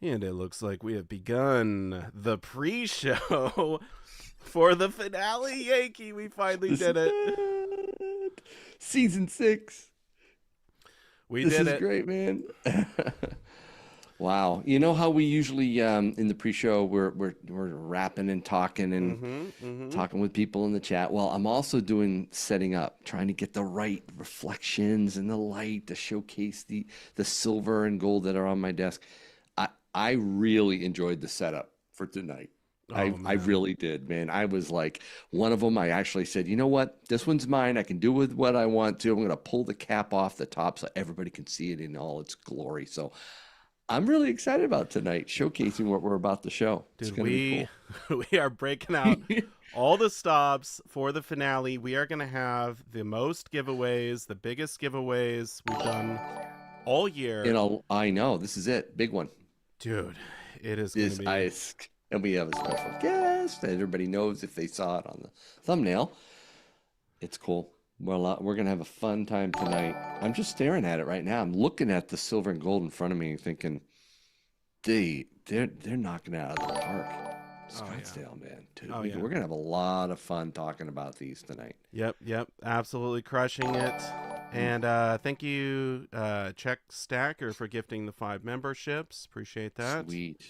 And it looks like we have begun the pre-show for the finale, Yankee. We finally This did is it. it. Season 6. We This did is it. great, man. Wow. You know how we usually in the pre-show we're rapping and talking and Mm-hmm. Mm-hmm. talking with people in the chat. Well, I'm also doing setting up, trying to get the right reflections and the light to showcase the silver and gold that are on my desk. I really enjoyed the setup for tonight. Oh I man. really did, man. I was like one of them. I actually said, you know what? This one's mine. I can do with what I want to. I'm going to pull the cap off the top so everybody can see it in all its glory. So I'm really excited about tonight, showcasing what we're about to show. It's Dude, going to be we cool. we are breaking out all the stops for the finale. We are gonna have the most giveaways, the biggest giveaways we've done all year. I know this is it, big one. Dude, it is gonna Is be ice, and we have a special guest. And everybody knows if they saw it on the thumbnail. It's cool. We're gonna have a fun time tonight. I'm just staring at it right now. I'm looking at the silver and gold in front of me, and thinking, they're knocking it out of the park. oh yeah. Scottsdale, man, dude, Oh yeah. we're gonna have a lot of fun talking about these tonight. Yep, absolutely crushing it. Mm, And thank you, Check Stacker, for gifting the 5 memberships. Appreciate that. sweet.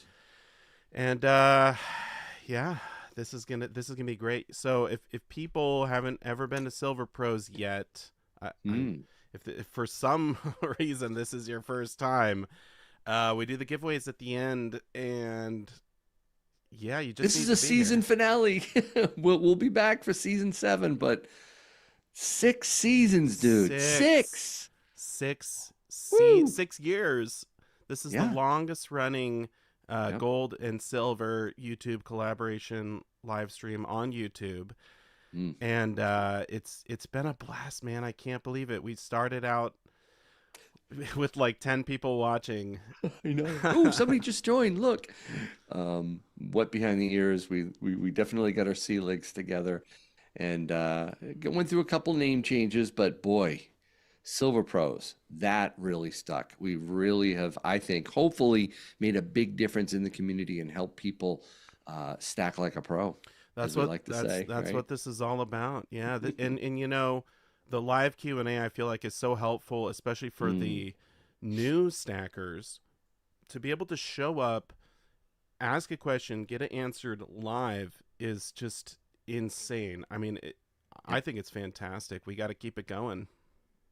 And yeah, this is gonna be great. So if people haven't ever been to Silver Pros yet, I'm Mm. if for some reason this is your first time, we do the giveaways at the end, and yeah, you just This need is to a be here. season finale. We'll be back for season 7, but 6 seasons, dude. Six. 6. Woo! 6 years. This is the Yeah. longest running Yep. gold and silver YouTube collaboration live stream on YouTube, Mm. and it's been a blast, man. I can't believe it. We started out with like 10 people watching. I know. Oh, somebody just joined. Look. What behind the ears? We definitely got our sea legs together and went through a couple name changes, but boy, Silver Pros, that really stuck. We really have, I think, hopefully made a big difference in the community and helped people stack like a pro, That's as we what like to that's say, that's right? what this is all about. Yeah, and you know, the live Q&A I feel like is so helpful, especially for Mm, the new stackers, to be able to show up, ask a question, get it answered live is just insane. I mean, I yep, think it's fantastic. We got to keep it going.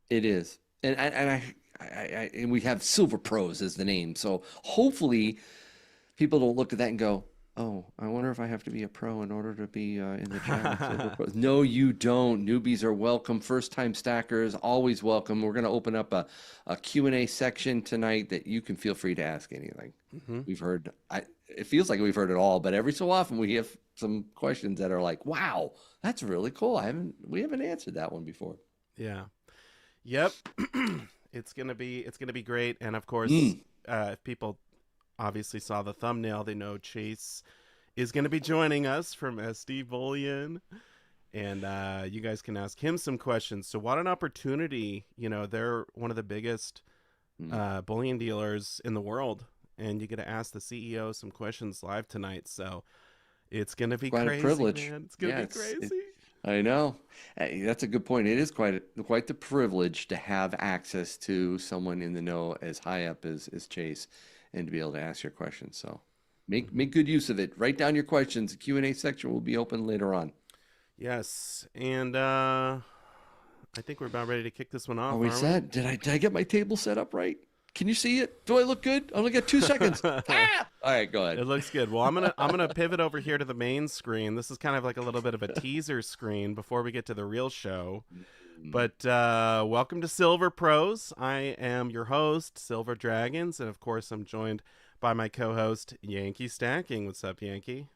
it is. And we have Silver Pros as the name. So hopefully people don't look at that and go, "Oh, I wonder if I have to be a pro in order to be in the chat with Silver Pros." No, you don't. Newbies are welcome. First-time stackers always welcome. We're going to open up a Q&A section tonight that you can feel free to ask anything. Hmm. We've heard, it feels like we've heard it all, but every so often we have some questions that are like, "Wow, that's really cool. We haven't answered that one before." Yeah. Yep. It's gonna be great. And of course, Mm. if people obviously saw the thumbnail, they know Chase is gonna be joining us from SD Bullion, and you guys can ask him some questions. So what an opportunity! You know, they're one of the biggest Mm. bullion dealers in the world, and you get to ask the CEO some questions live tonight. So it's gonna be Quite a crazy, privilege. man. It's gonna Yeah, be crazy. I know. That's a good point. It is quite the privilege to have access to someone in the know as high up as Chase and to be able to ask your questions. So Hmm. make good use of it. Write down your questions. The Q&A section will be open later on. Yes, and I think we're about ready to kick this one Are off, we aren't we? set? Did I get my table set up right? Can you see it? Do I look good? I only got 2 seconds. Ah! All right, go ahead. It looks good. Well, I'm gonna pivot over here to the main screen. This is kind of like a little bit of a teaser screen before we get to the real show. Mm. But welcome to Silver Pros. I am your host, Silver Dragons, and of course, I'm joined by my co-host, Yankee Stacking. What's up, Yankee?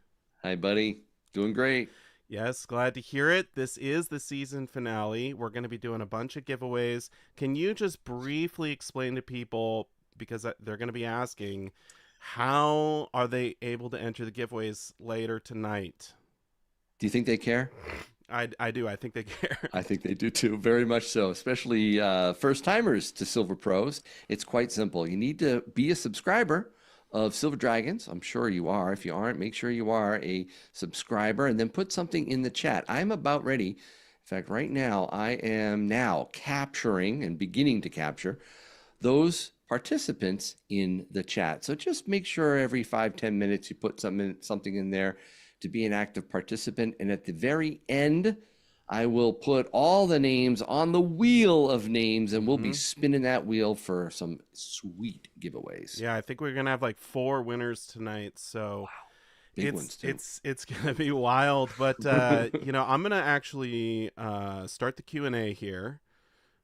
Hi, buddy. Doing great. Yes, glad to hear it. This is the season finale. We're going to be doing a bunch of giveaways. Can you just briefly explain to people, because they're going to be asking, how are they able to enter the giveaways later tonight? Do you think they care? I do. I think they care. I think they do too, very much so, especially first timers to Silver Pros. It's quite simple. You need to be a subscriber of Silver Dragons. I'm sure you are. If you aren't, make sure you are a subscriber and then put something in the chat. I'm about ready. In fact, right now, I am now capturing and beginning to capture those participants in the chat. So just make sure every 5-10 minutes you put something in there to be an active participant. And at the very end, I will put all the names on the wheel of names, and we'll be spinning that wheel for some sweet giveaways. Yeah, I think we're gonna have like 4 winners tonight, so Big ones too. it's gonna be wild. But I'm gonna actually start the Q&A here.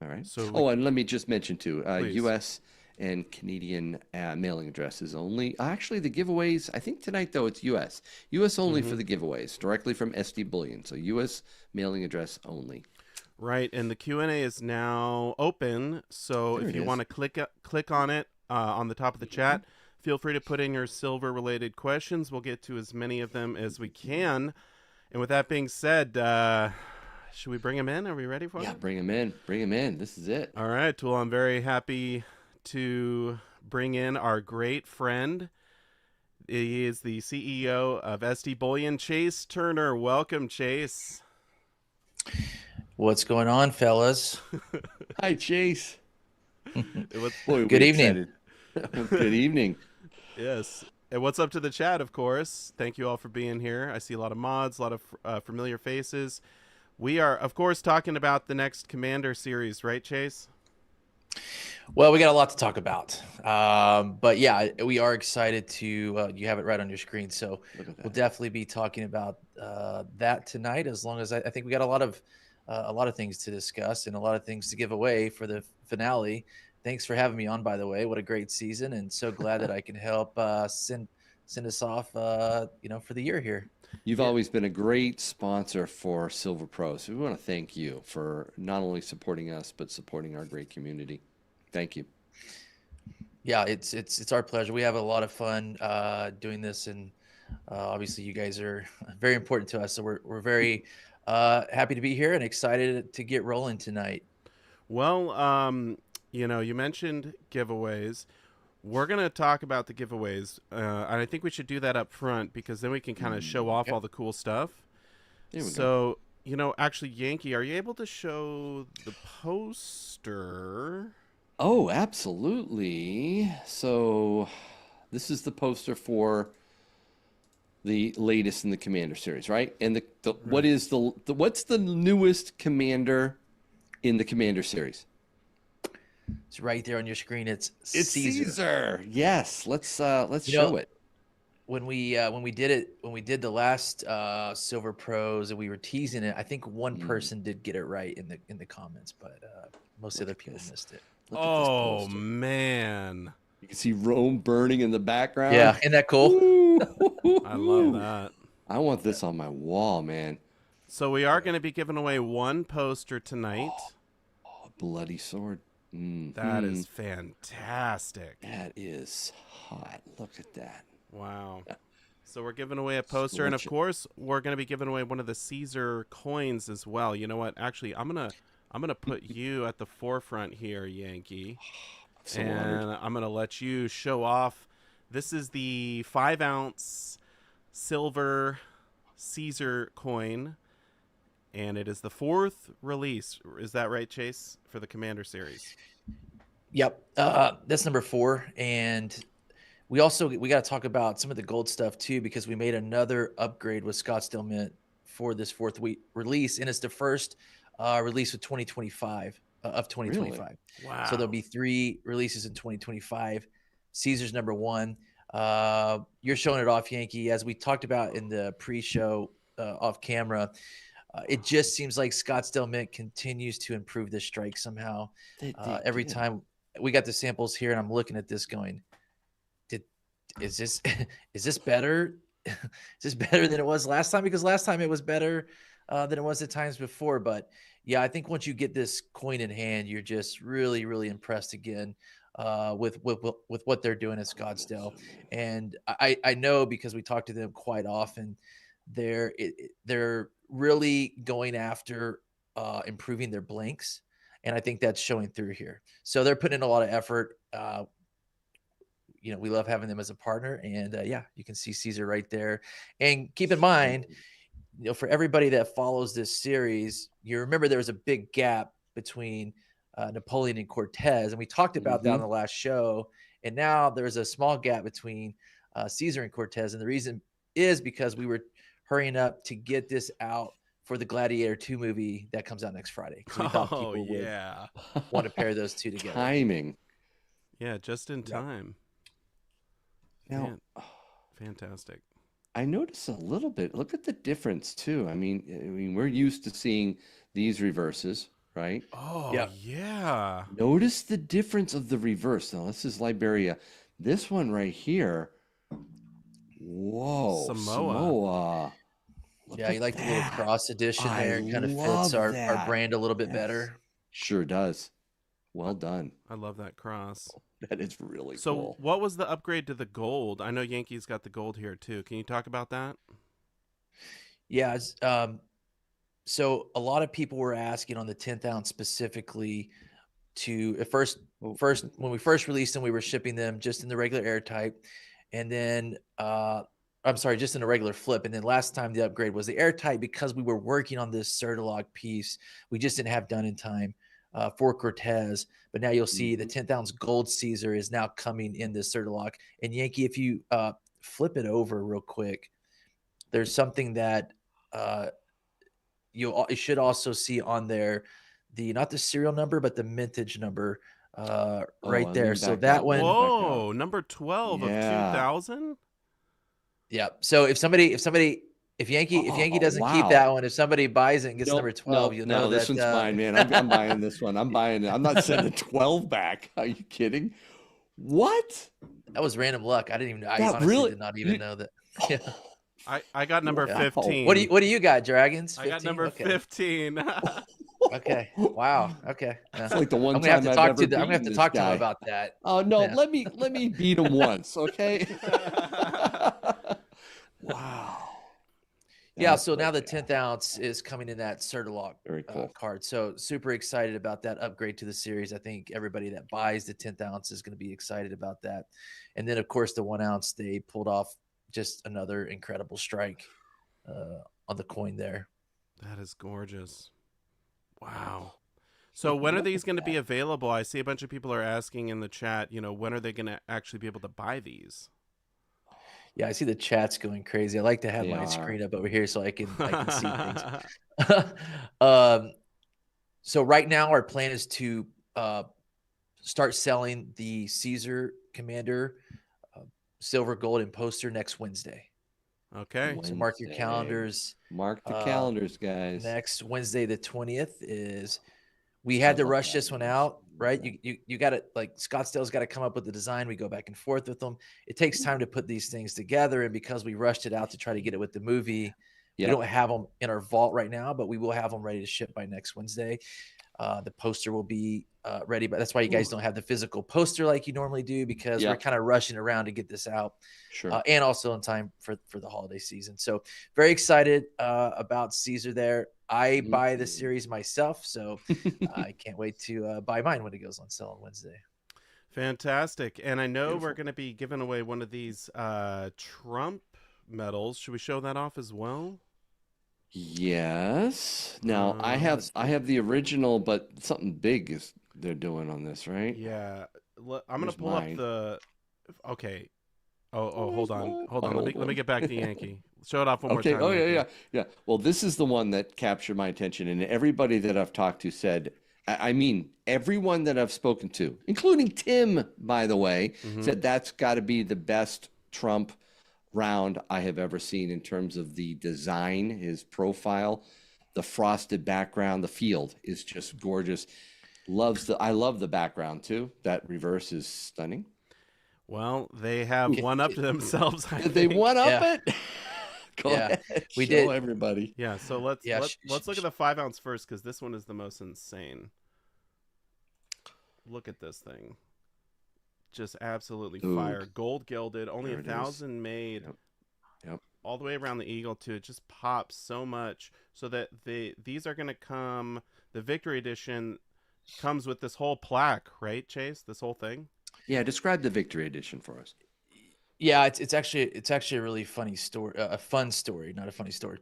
All right. So Oh, and let me just mention too, please. U.S. and Canadian mailing addresses only. Actually, the giveaways, I think tonight though it's U.S. U.S. only for the giveaways, directly from SD Bullion. So U.S. mailing address only. Right, and the Q&A is now open. So There if it you is. want to click on it on the top of the chat, feel free to put in your silver related questions. We'll get to as many of them as we can. And with that being said, should we bring him in? Are we ready for Yeah, him? bring him in. Bring him in. This is it. All right. Well, I'm very happy to bring in our great friend. He is the CEO of SD Bullion, Chase Turner. Welcome, Chase. What's going on, fellas? Hi, Chase. It was Boy, are we Good evening. excited. Good evening. yes. And what's up to the chat, of course. Thank you all for being here. I see a lot of mods, a lot of familiar faces. We are, of course, talking about the next Commander series, right, Chase? Well, we got a lot to talk about. But yeah, we are excited to, you have it right on your screen. So Look at we'll that. definitely be talking about that tonight, as long as I think we got a lot of things to discuss and a lot of things to give away for the finale. Thanks for having me on, by the way. What a great season, and so glad that I can help send us off, for the year here. You've Yeah. always been a great sponsor for Silver Pro. So we want to thank you for not only supporting us, but supporting our great community. Thank you. Yeah, it's our pleasure. We have a lot of fun doing this, and obviously you guys are very important to us. So we're very happy to be here and excited to get rolling tonight. Well, you mentioned giveaways. We're going to talk about the giveaways. And I think we should do that up front because then we can kind of show off all Yep. the cool stuff. There we go. So, actually, Yankee, are you able to show the poster? Oh, absolutely. So this is the poster for the latest in the Commander series, right? And what Right. is what's the newest Commander in the Commander series? It's right there on your screen. It's It's Caesar. Caesar. Yes. Let's You show know, it. when we did the last Silver Pros and we were teasing it, I think one person did get it right in the comments, but most Look other at people this. missed it. Look at this Oh, poster. man. You can see Rome burning in the background. Yeah, isn't that cool? I love that. I want this on my wall, man. So, we are going to be giving away one poster tonight. Oh, bloody sword. That is fantastic. That is hot. Look at that. Wow. So we're giving away a poster, and of Delicious. course, we're going to be giving away one of the Caesar coins as well. You know what? Actually, I'm gonna put you at the forefront here, Yankee, So honored. and I'm gonna let you show off. This is the 5-ounce silver Caesar coin, and it is the 4th release. Is that right, Chase, for the Commander series? Yep. That's number 4. And we got to talk about some of the gold stuff too, because we made another upgrade with Scottsdale Mint for this 4th week release. And it's the first release of 2025 of Really? 2025. So there'll Wow. be 3 releases in 2025. Caesar's number 1. You're showing it off, Yankee, as we talked about in the pre-show off camera. It just seems like Scottsdale Mint continues to improve this strike somehow. They Every did. time we got the samples here, and I'm looking at this going, did is this is this better? Is this better than it was last time? Because last time it was better than it was at times before. But yeah, I think once you get this coin in hand, you're just really, really impressed again with what they're doing at Scottsdale. And I know, because we talk to them quite often, they're really going after improving their blinks, and I think that's showing through here. So they're putting in a lot of effort. we love having them as a partner. And yeah, you can see Caesar right there. And keep in mind, for everybody that follows this series, you remember there was a big gap between Napoleon and Cortez, and we talked about that on the last show. And now there's a small gap between Caesar and Cortez, and the reason is because we were hurrying up to get this out for the Gladiator 2 movie that comes out next Friday, because we thought people would want to pair those two together. Timing. Yeah, just in time. Now, fantastic. I noticed a little bit. Look at the difference too. I mean, we're used to seeing these reverses, right? Oh, yeah. Notice the difference of the reverse. Now, this is Liberia. This one right here. Whoa, Samoa. Yeah, you like the little cross edition there. It kind of fits our brand a little bit better. Sure does. Well done. I love that cross. That is really cool. So what was the upgrade to the gold? I know Yankees got the gold here too. Can you talk about that? Yeah. So a lot of people were asking on the 10th ounce specifically to first when we first released them, we were shipping them just in the regular airtight. And then I'm sorry, just in a regular flip. And then last time the upgrade was the airtight, because we were working on this Certalog piece. We just didn't have done in time for Cortez. But now you'll see the 10th ounce gold Caesar is now coming in this Certalog. And Yankee, if you flip it over real quick, there's something that you should also see on there, not the serial number, but the mintage number right there. So that one. Whoa, number 12 of 2000. Yeah. So if Yankee doesn't keep that one, if somebody buys it and gets number 12, you'll know that this one's mine, man. I'm buying this one. I'm buying it. I'm not sending 12 back. Are you kidding? What? That was random luck. I didn't even know. I honestly did not even know that. Yeah. I got number 15. What do you got, Dragons? 15? I got number 15. Okay. Wow. Okay. It's like the one I'm gonna have to talk to him about that. Oh no, let me beat him once, okay? Wow. Yeah, so now the 10th ounce is coming in that Certalog cool. card. So super excited about that upgrade to the series. I think everybody that buys the 10th ounce is going to be excited about that. And then, of course, the 1 ounce, they pulled off just another incredible strike on the coin there. That is gorgeous. Wow. So when are these going to be available? I see a bunch of people are asking in the chat, when are they going to actually be able to buy these? Yeah, I see the chat's going crazy. I like to have my screen up over here so I can see things. So right now our plan is to start selling the Caesar Commander silver, gold, and poster next Wednesday. Okay. So mark your calendars. Mark the calendars, guys. Next Wednesday, the 20th is. We had to rush this one out, right? You got to, like, Scottsdale's got to come up with the design. We go back and forth with them. It takes time to put these things together, and because we rushed it out to try to get it with the movie, we don't have them in our vault right now, but we will have them ready to ship by next Wednesday. The poster will be ready, but that's why you guys don't have the physical poster like you normally do, because we're kind of rushing around to get this out. Sure. And also in time for the holiday season. So very excited about Caesar there. I buy the series myself, so I can't wait to buy mine when it goes on sale on Wednesday. Fantastic. And I know we're going to be giving away one of these Trump medals. Should we show that off as well? Yes. Now I have the original, but something big is they're doing on this, right? Yeah. I'm going to pull up the. Okay. Oh, hold on. Let me get back to Yankee. Show it off one more time. Oh, yeah. Well, this is the one that captured my attention, and everybody that I've talked to said, I mean, everyone that I've spoken to, including Tim, by the way, said that's got to be the best Trump round I have ever seen in terms of the design, his profile, the frosted background, the field is just gorgeous. I love the background too. That reverse is stunning. Well, they have one up to themselves. Did they one up it? Go ahead. We Show did, everybody. Yeah, so let's look at the 5 ounce first, because this one is the most insane. Look at this thing. Just absolutely fire. Gold gilded, only 1,000 made. Yep. All the way around the eagle too. It just pops so much. So that these are going to come. The Victory Edition comes with this whole plaque, right, Chase? This whole thing. Yeah, describe the Victory Edition for us. Yeah, it's actually a really funny story, a fun story, not a funny story.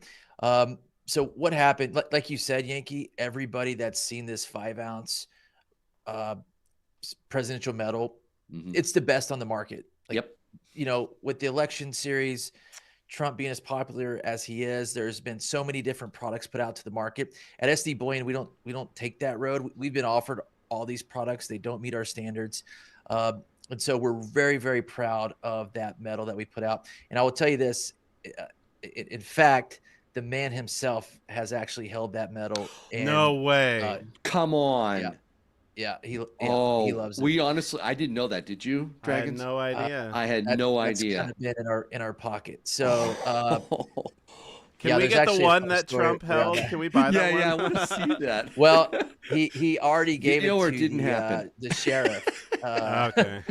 So what happened? Like you said, Yankee, everybody that's seen this 5-ounce uh, presidential medal, it's the best on the market. Like, Yep. you know, with the election series, Trump being as popular as he is, there's been so many different products put out to the market. At SD Bullion, we don't take that road. We've been offered all these products. They don't meet our standards. And so we're very, very proud of that medal that we put out. And I will tell you this, in fact, the man himself has actually held that medal. And No way. Come yeah, on. he Oh, loves it. we honestly, I didn't know that. Did you, I had Dragons? no idea. I had no That's kind idea. of been in our pocket. So Can yeah, we there's get the actually a one funny that story Trump around held? that. Can we buy that Yeah, I one? want to see that. Well, he already gave Video it or to didn't happen? the sheriff. Okay.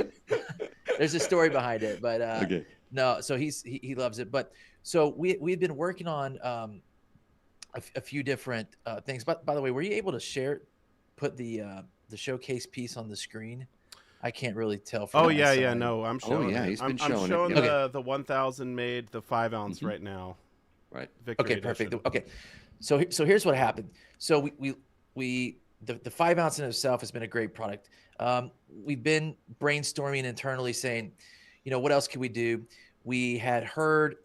There's a story behind it, but Okay. no, so he loves it. But so we've been working on a few different things. But by the way, were you able to put the showcase piece on the screen? I can't really tell from Oh my yeah, side. no, I'm Oh, showing yeah, it. he's been I'm showing it. showing Yep. Okay. the 1000 made the 5-ounce right now. Right. Victory Okay, perfect. edition. Okay, so here's what happened. So the 5-ounce in itself has been a great product. We've been brainstorming internally, saying, you know, what else can we do? We had heard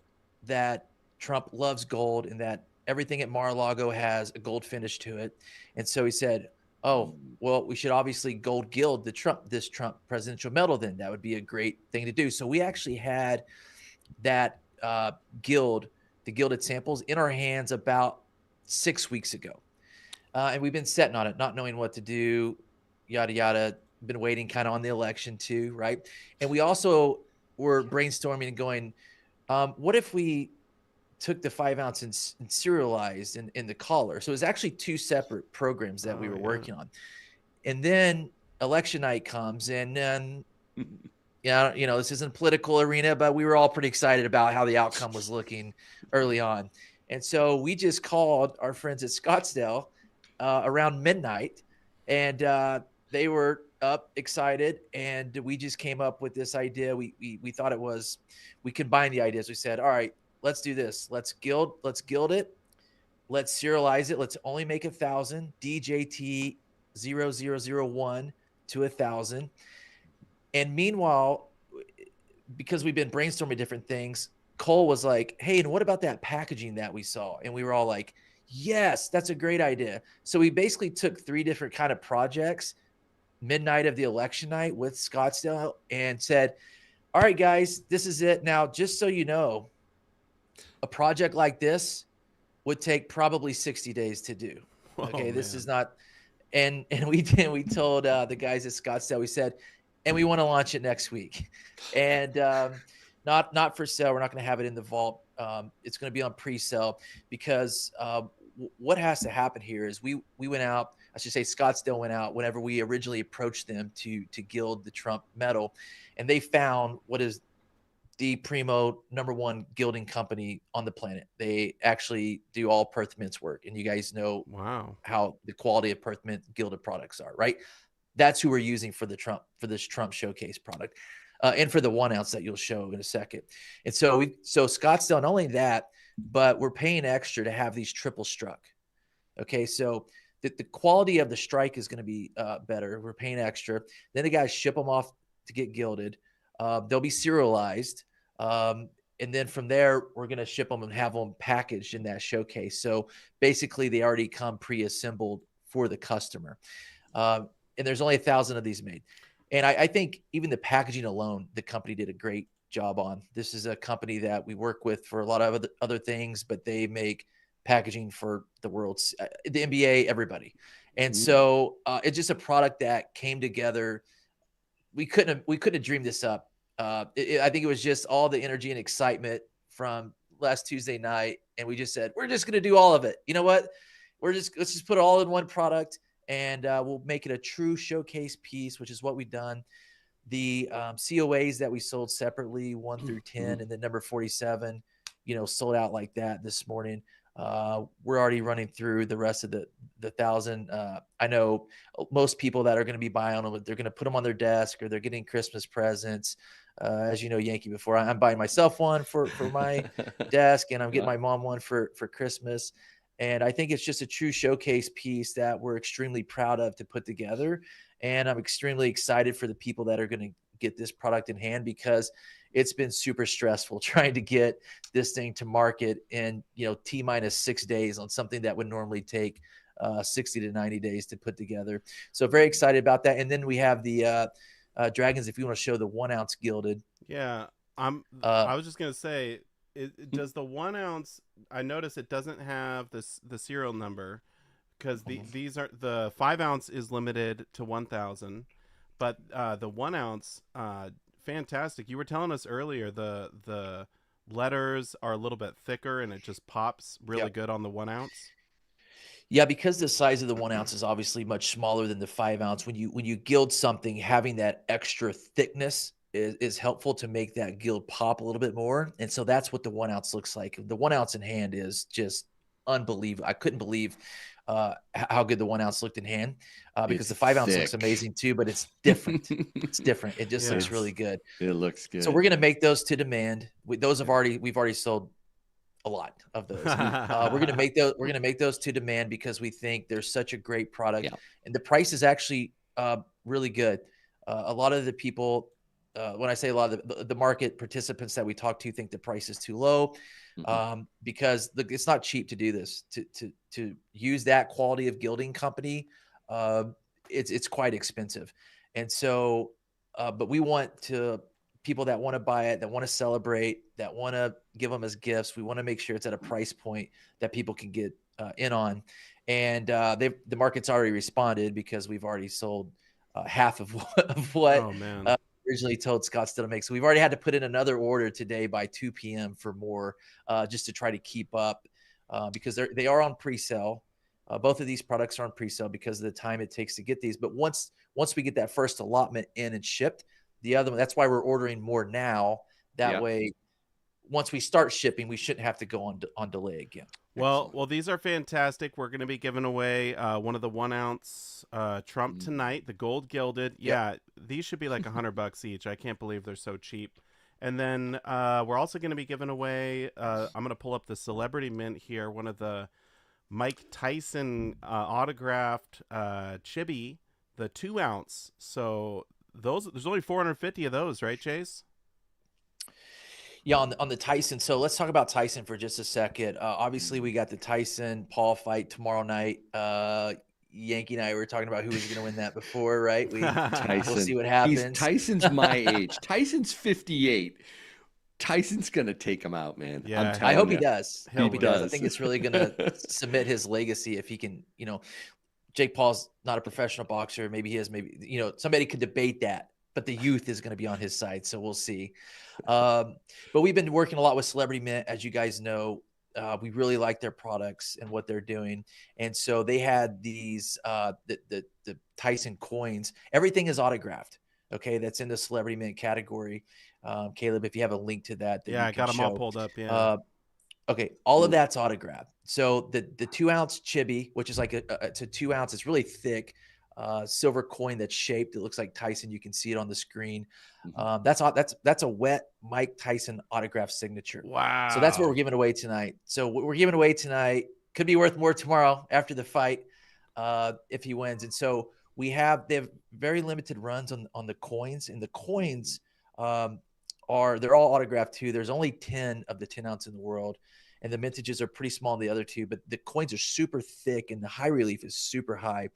that Trump loves gold and that everything at Mar-a-Lago has a gold finish to it, and so he said, "Oh, well, we should obviously gold gild this Trump presidential medal. Then that would be a great thing to do." So we actually had that gild, the gilded samples, in our hands about 6 weeks ago. And we've been sitting on it, not knowing what to do, yada, yada. Been waiting kind of on the election too, right? And we also were brainstorming and going, what if we took the 5-ounce and serialized in the collar? So it was actually two separate programs that we were working on. And then election night comes, and then yeah, you know, this isn't political arena, but we were all pretty excited about how the outcome was looking early on. And so we just called our friends at Scottsdale around midnight, and they were up excited, and we just came up with this idea. We thought it was, we combined the ideas. We said, all right, let's do this. Let's gild it. Let's serialize it. Let's only make 1,000 DJT 0001 to 1,000. And meanwhile, because we've been brainstorming different things, Cole was like, hey, and what about that packaging that we saw? And we were all like, yes, that's a great idea. So we basically took 3 different kind of projects, midnight of the election night with Scottsdale, and said, all right, guys, this is it. Now, just so you know, a project like this would take probably 60 days to do. Okay, this is not, and we told the guys at Scottsdale, we said, and we want to launch it next week, and not for sale. We're not going to have it in the vault. It's going to be on pre-sale, because what has to happen here is we went out. I should say Scottsdale went out whenever we originally approached them to gild the Trump medal, and they found what is the primo #1 gilding company on the planet. They actually do all Perth Mint's work, and you guys know how the quality of Perth Mint gilded products are, right? That's who we're using for this Trump showcase product, and for the 1-ounce that you'll show in a second. And so Scottsdale, not only that, but we're paying extra to have these triple struck. Okay, so the quality of the strike is going to be better. We're paying extra. Then the guys ship them off to get gilded. They'll be serialized. And then from there, we're going to ship them and have them packaged in that showcase. So basically, they already come pre-assembled for the customer. And there's only 1,000 of these made. And I think even the packaging alone, the company did a great job on. This is a company that we work with for a lot of other things, but they make packaging for the world's, the NBA, everybody. And so it's just a product that came together. We couldn't have dreamed this up. I think it was just all the energy and excitement from last Tuesday night, and we just said, we're just going to do all of it. You know what? Let's just put it all in one product, and we'll make it a true showcase piece, which is what we've done. The COAs that we sold separately, 1 through 10, and then number 47, sold out like that this morning. We're already running through the rest of the thousand. I know most people that are going to be buying them, they're going to put them on their desk or they're getting Christmas presents. As you know, Yankee, before I'm buying myself one for my desk, and I'm getting Yeah. my mom one for Christmas. And I think it's just a true showcase piece that we're extremely proud of to put together. And I'm extremely excited for the people that are going to get this product in hand, because it's been super stressful trying to get this thing to market in, T minus 6 days on something that would normally take 60 to 90 days to put together. So very excited about that. And then we have the dragons, if you want to show the 1 ounce gilded. Yeah, Uh, I was just gonna say, does the 1 ounce? I notice it doesn't have the serial number, because these are the 5 ounce is limited to 1,000, but the 1 ounce, fantastic. You were telling us earlier the letters are a little bit thicker and it just pops really Yep. good on the 1 ounce. Yeah, because the size of the 1 ounce is obviously much smaller than the 5 ounce. When you gild something, having that extra thickness is helpful to make that gild pop a little bit more. And so that's what the 1 ounce looks like. The 1 ounce in hand is just unbelievable. I couldn't believe how good the 1 ounce looked in hand, because It's the 5 ounce looks thick. amazing too, but it's different. It's different. It just Yeah. looks really good. It looks So we're good. gonna make those to demand. Those Yeah. we've already sold a lot of those. We're gonna make those. We're gonna make those to demand because we think they're such a great product, Yeah. and the price is actually really good. A lot of the people, when I say a lot of the market participants that we talk to, think the price is too low, Mhm. because it's not cheap to do this. To use that quality of gilding company, uh, it's quite expensive, and so, but we want to people that want to buy it, that want to celebrate, that want to give them as gifts. We want to make sure it's at a price point that people can get in on. And the market's already responded, because we've already sold half of of what Oh man. originally told Scottsdale to make. So we've already had to put in another order today by 2 p.m. for more, just to try to keep up, because they are on pre-sale. Both of these products are on pre-sale because of the time it takes to get these. But once we get that first allotment in and shipped, the other one, that's why we're ordering more now. That Yeah. way, once we start shipping, we shouldn't have to go on delay again. Well, Excellent. these are fantastic. We're going to be giving away one of the 1 ounce Trump Mm. tonight, the gold gilded. Yep. Yeah, these should be like $100 each. I can't believe they're so cheap. And then we're also going to be giving away. I'm going to pull up the celebrity mint here. One of the Mike Tyson autographed chibi, the 2 ounce. So there's only 450 of those, right, Chase? Yeah, on the Tyson. So let's talk about Tyson for just a second. Obviously, we got the Tyson Paul fight tomorrow night. Yankee and I were talking about who was going to win that before, right? We'll see Tyson. what happens. Tyson's my age. Tyson's 58. Tyson's gonna take him out, man. I'm Yeah, I telling hope he you. does. I he'll hope he does. I win. think it's really going to cement his legacy if he can. Jake Paul's not a professional boxer. Maybe he is. Maybe somebody could debate that, but the youth is going to be on his side. So we'll see. But we've been working a lot with Celebrity Mint, as you guys know. We really like their products and what they're doing, and so they had these the Tyson coins. Everything is autographed. Okay, that's in the Celebrity Mint category. Caleb, if you have a link to that Yeah, you I can got them all show. pulled up. Yeah. Okay, all of Ooh. that's autographed. So the 2 ounce chibi, which is like it's a 2 ounce, it's really thick, silver coin that's shaped. It looks like Tyson. You can see it on the screen. Mhm. That's a wet Mike Tyson autograph signature. So that's what we're Wow. giving away tonight. So what we're giving away tonight could be worth more tomorrow after the fight, if he wins. And so they have very limited runs on the coins, and the coins they're all autographed too. There's only 10 of the 10 ounce in the world, and the mintages are pretty small in the other two, but the coins are super thick and the high relief is super high.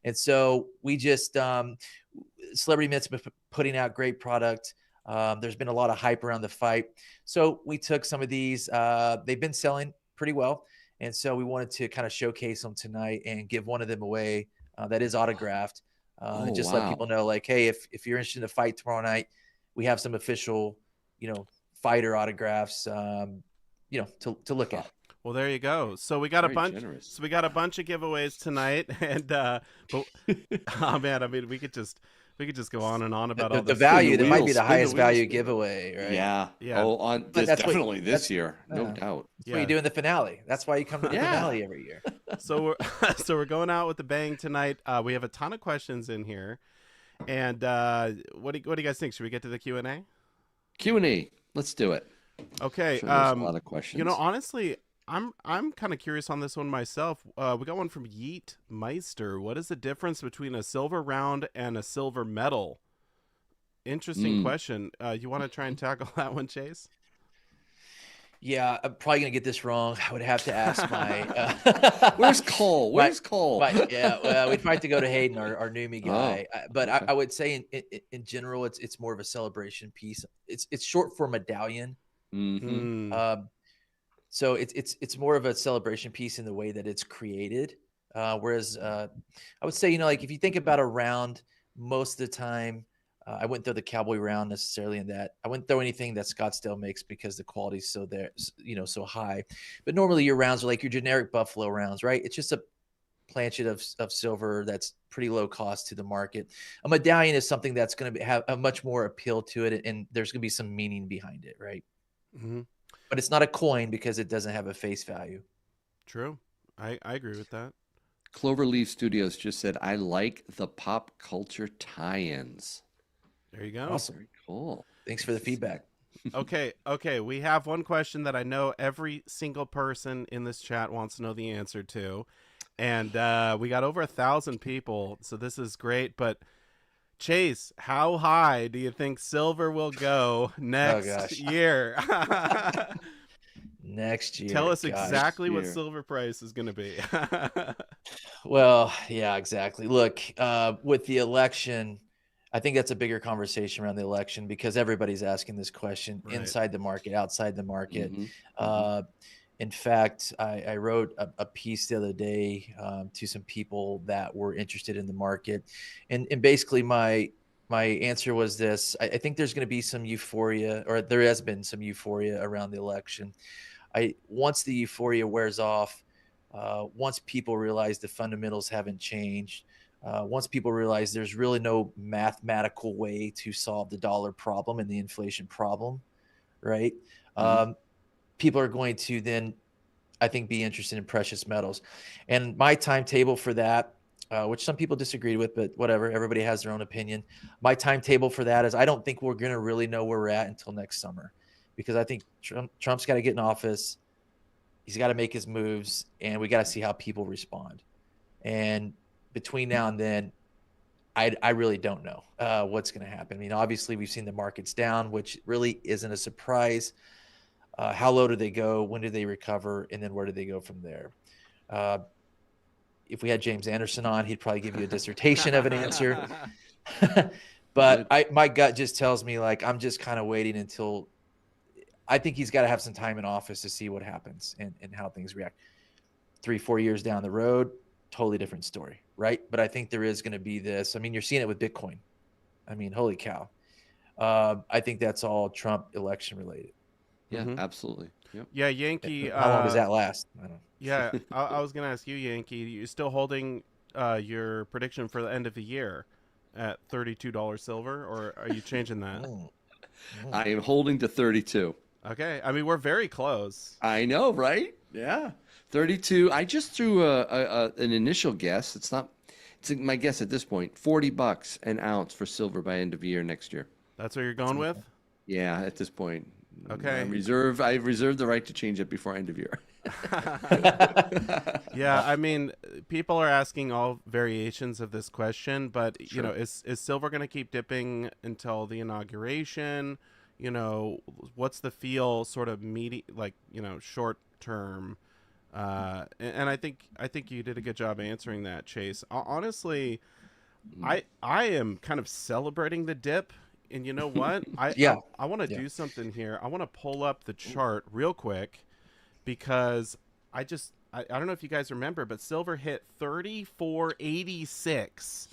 And so we just Celebrity Mint's been putting out great product. There's been a lot of hype around the fight, so we took some of these. They've been selling pretty well, and so we wanted to kind of showcase them tonight and give one of them away that is autographed, Oh and just let people wow. know, like, hey, if you're interested in the fight tomorrow night, we have some official, fighter autographs, to look Huh. at. Well, there you go. So we got a Very bunch. generous. So we got a bunch of giveaways tonight, and but oh man, I mean, we could just We could just go on and on about The, all the this. value, the that might be wheels, the spin the highest wheels. value giveaway, right? Yeah. Yeah. Oh, on But this that's what- definitely this that's- year, no yeah. doubt. That's what you do in the finale. That's why you come to the Yeah. finale every year. So we're so we're going out with the bang tonight. We have a ton of questions in here, and what do you guys think? Should we get to the Q&A? Q&A. Let's do it. Okay. Sure, there's a lot of questions. You know, honestly, I'm kind of curious on this one myself. We got one from Yeet Meister. What is the difference between a silver round and a silver medal? Interesting question. You want to try and tackle that one, Chase? Yeah, I'm probably gonna get this wrong. I would have to ask my. Where's Cole? Where's Cole? Yeah, well, we'd probably have to go to Hayden, our Numi guy. But okay. I would say in general, it's more of a celebration piece. It's short for medallion. Mm-hmm. So it's more of a celebration piece in the way that it's created. Whereas I would say, like if you think about a round, most of the time, I wouldn't throw the Cowboy round necessarily in that. I wouldn't throw anything that Scottsdale makes because the quality's so there, so high. But normally your rounds are like your generic Buffalo rounds, right? It's just a planchet of silver that's pretty low cost to the market. A medallion is something that's going to have a much more appeal to it, and there's going to be some meaning behind it, right? Mm-hmm. But it's not a coin because it doesn't have a face value. True. I agree with that. Cloverleaf Studios just said, I like the pop culture tie-ins. There you go. Awesome. Very cool. Thanks for the feedback. Okay. We have one question that I know every single person in this chat wants to know the answer to. And we got over 1,000 people, so this is great. But Chase, how high do you think silver will go next year? Next year. Tell us exactly what silver price is going to be. Well, yeah, exactly. Look, with the election, I think that's a bigger conversation around the election because everybody's asking this question inside the market, outside the market. In fact, I wrote a piece the other day to some people that were interested in the market. And basically my answer was this. I think there's going to be some euphoria, or there has been some euphoria around the election. Once the euphoria wears off, once people realize the fundamentals haven't changed, once people realize there's really no mathematical way to solve the dollar problem and the inflation problem, right? People are going to then, I think, be interested in precious metals. And my timetable for that, which some people disagreed with, but whatever, everybody has their own opinion. My timetable for that is I don't think we're going to really know where we're at until next summer, because I think Trump's got to get in office. He's got to make his moves, and we got to see how people respond. And between now and then, I really don't know what's going to happen. I mean, obviously, we've seen the markets down, which really isn't a surprise. How low do they go? When do they recover? And then where do they go from there? If we had James Anderson on, he'd probably give you a dissertation of an answer. But my gut just tells me, like, I'm just kind of waiting until I think he's got to have some time in office to see what happens and how things react. 3-4 years down the road, totally different story, right? But I think there is going to be this. I mean, you're seeing it with Bitcoin. I mean, holy cow. I think that's all Trump election related. Yeah, absolutely. Yep. Yeah, Yankee. How long does that last? I don't know. Yeah, I was going to ask you, Yankee. You still holding your prediction for the end of the year at $32 silver, or are you changing that? I am holding to 32. Okay, I mean we're very close. I know, right? Yeah, 32. I just threw an initial guess. It's my guess at this point. $40 an ounce for silver by end of year next year. That's what you're going with? Yeah, at this point. Okay. I've reserved the right to change it before end of year. Yeah, I mean, people are asking all variations of this question, but you know, is silver going to keep dipping until the inauguration? You know, what's the feel sort of short term? And I think you did a good job answering that, Chase. Honestly, I am kind of celebrating the dip. And you know what? I want to do something here. I want to pull up the chart real quick because I don't know if you guys remember, but silver hit 34.86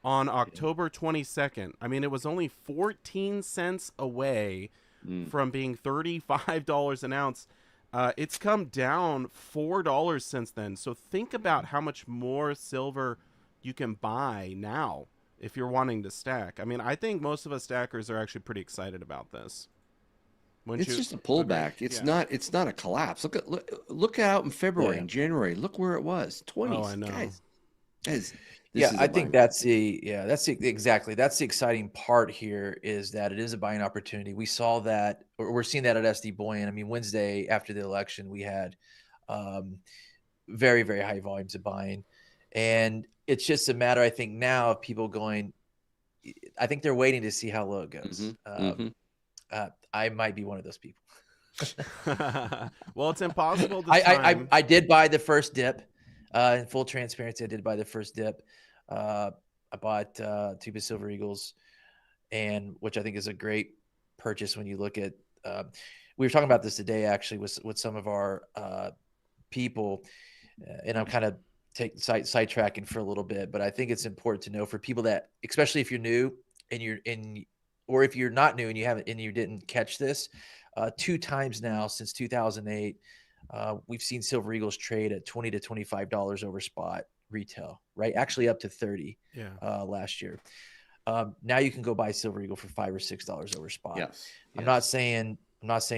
on October 22nd. I mean, it was only 14 cents away from being $35 an ounce. It's come down $4 since then. So think about how much more silver you can buy now. if you're wanting to stack. I mean, I think most of us stackers are actually pretty excited about this. Wouldn't It's you just a agree? pullback. Yeah. It's not a collapse. Look out in February Yeah. and January. Look where it was. Oh, I 20s. know. Guys, this Yeah, is I a think buying that's exactly. That's the exciting part here is that it is a buying opportunity. We saw that, or we're seeing that at SD Bullion. I mean, Wednesday after the election, we had um, very, very high volumes of buying. And it's just a matter, I think, now of people going, I think they're waiting to see how low it hmm goes. hmm I might be one of those people. Well, it's impossible to time. I did buy the first dip. In full transparency, I did buy the first dip. Uh, I bought two Silver Eagles, and which I think is a great purchase when you look at. We were talking about this today actually with some of our people, and I'm kind of sidetracking for a little bit, but I think it's important to know for people that, especially if you're new and you're in, or if you're not new and you didn't catch this, 2 times now since 2008, we've seen Silver Eagles trade at $20 to $25 over spot retail, right? Actually up to 30 Yeah. last year. Now you can go buy Silver Eagle for $5 or $6 over spot. Yes. I'm not saying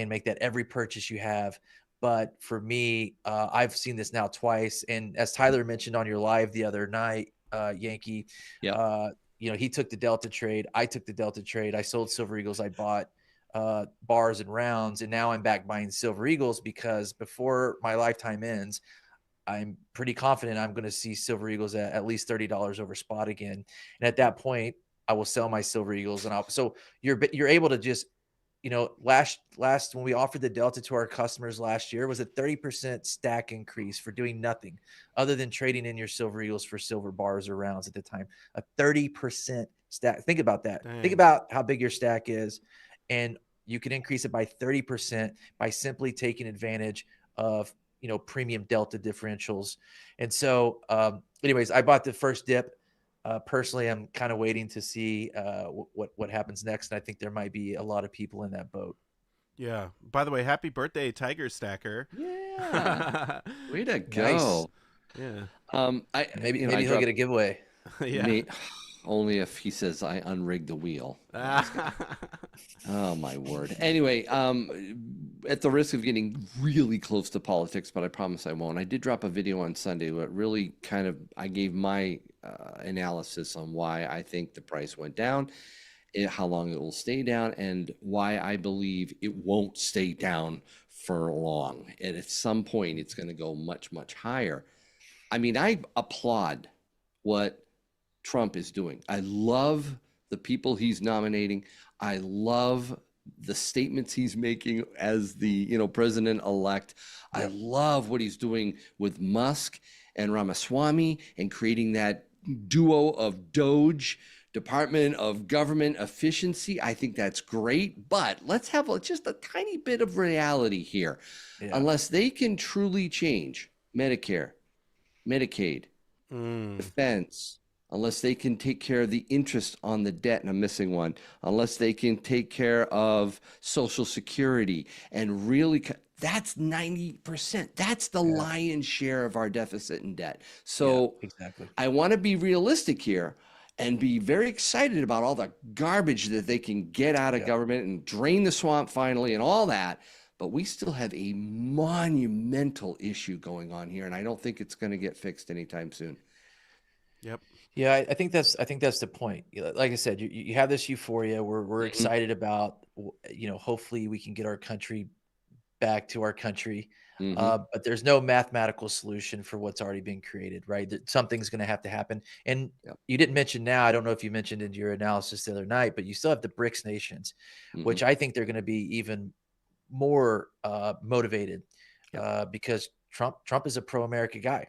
make that every purchase you have, but for me, I've seen this now twice. And as Tyler mentioned on your live the other night, Yankee, Yep. he took the Delta trade. I took the Delta trade. I sold Silver Eagles. I bought bars and rounds, and now I'm back buying Silver Eagles because before my lifetime ends, I'm pretty confident I'm going to see Silver Eagles at least $30 over spot again. And at that point, I will sell my Silver Eagles, and so you're able to just, last when we offered the Delta to our customers last year was a 30% stack increase for doing nothing other than trading in your Silver Eagles for silver bars or rounds at the time. A 30% stack. Think about that. Dang. Think about how big your stack is, and you can increase it by 30% by simply taking advantage of premium Delta differentials. And so, anyways, I bought the first dip. Personally, I'm kind of waiting to see what happens next. And I think there might be a lot of people in that boat. Yeah. By the way, happy birthday, Tiger Stacker. Yeah. Way to Nice. go. Yeah. Maybe I he'll get a giveaway. Yeah. Only if he says I unrigged the wheel. Ah. Oh my word. Anyway, at the risk of getting really close to politics, but I promise I won't. I did drop a video on Sunday that really I gave my analysis on why I think the price went down, how long it will stay down, and why I believe it won't stay down for long. And at some point, it's going to go much, much higher. I mean, I applaud what Trump is doing. I love the people he's nominating. I love the statements he's making as the president-elect. I love what he's doing with Musk and Ramaswamy and creating that duo of Doge, Department of Government Efficiency. I think that's great, but let's have just a tiny bit of reality here. Yeah. Unless they can truly change Medicare, Medicaid, defense, unless they can take care of the interest on the debt, and I'm missing one, unless they can take care of Social Security and really, that's 90%. That's the lion's share of our deficit and debt. So exactly. I want to be realistic here and be very excited about all the garbage that they can get out of government and drain the swamp finally and all that. But we still have a monumental issue going on here, and I don't think it's going to get fixed anytime soon. Yep. Yeah, I think that's the point. Like I said, you have this euphoria. We're excited about, hopefully we can get our country back to our country. But there's no mathematical solution for what's already been created, right? Something's going to have to happen. And you didn't mention now, I don't know if you mentioned in your analysis the other night, but you still have the BRICS nations, which I think they're going to be even more motivated because Trump is a pro-America guy.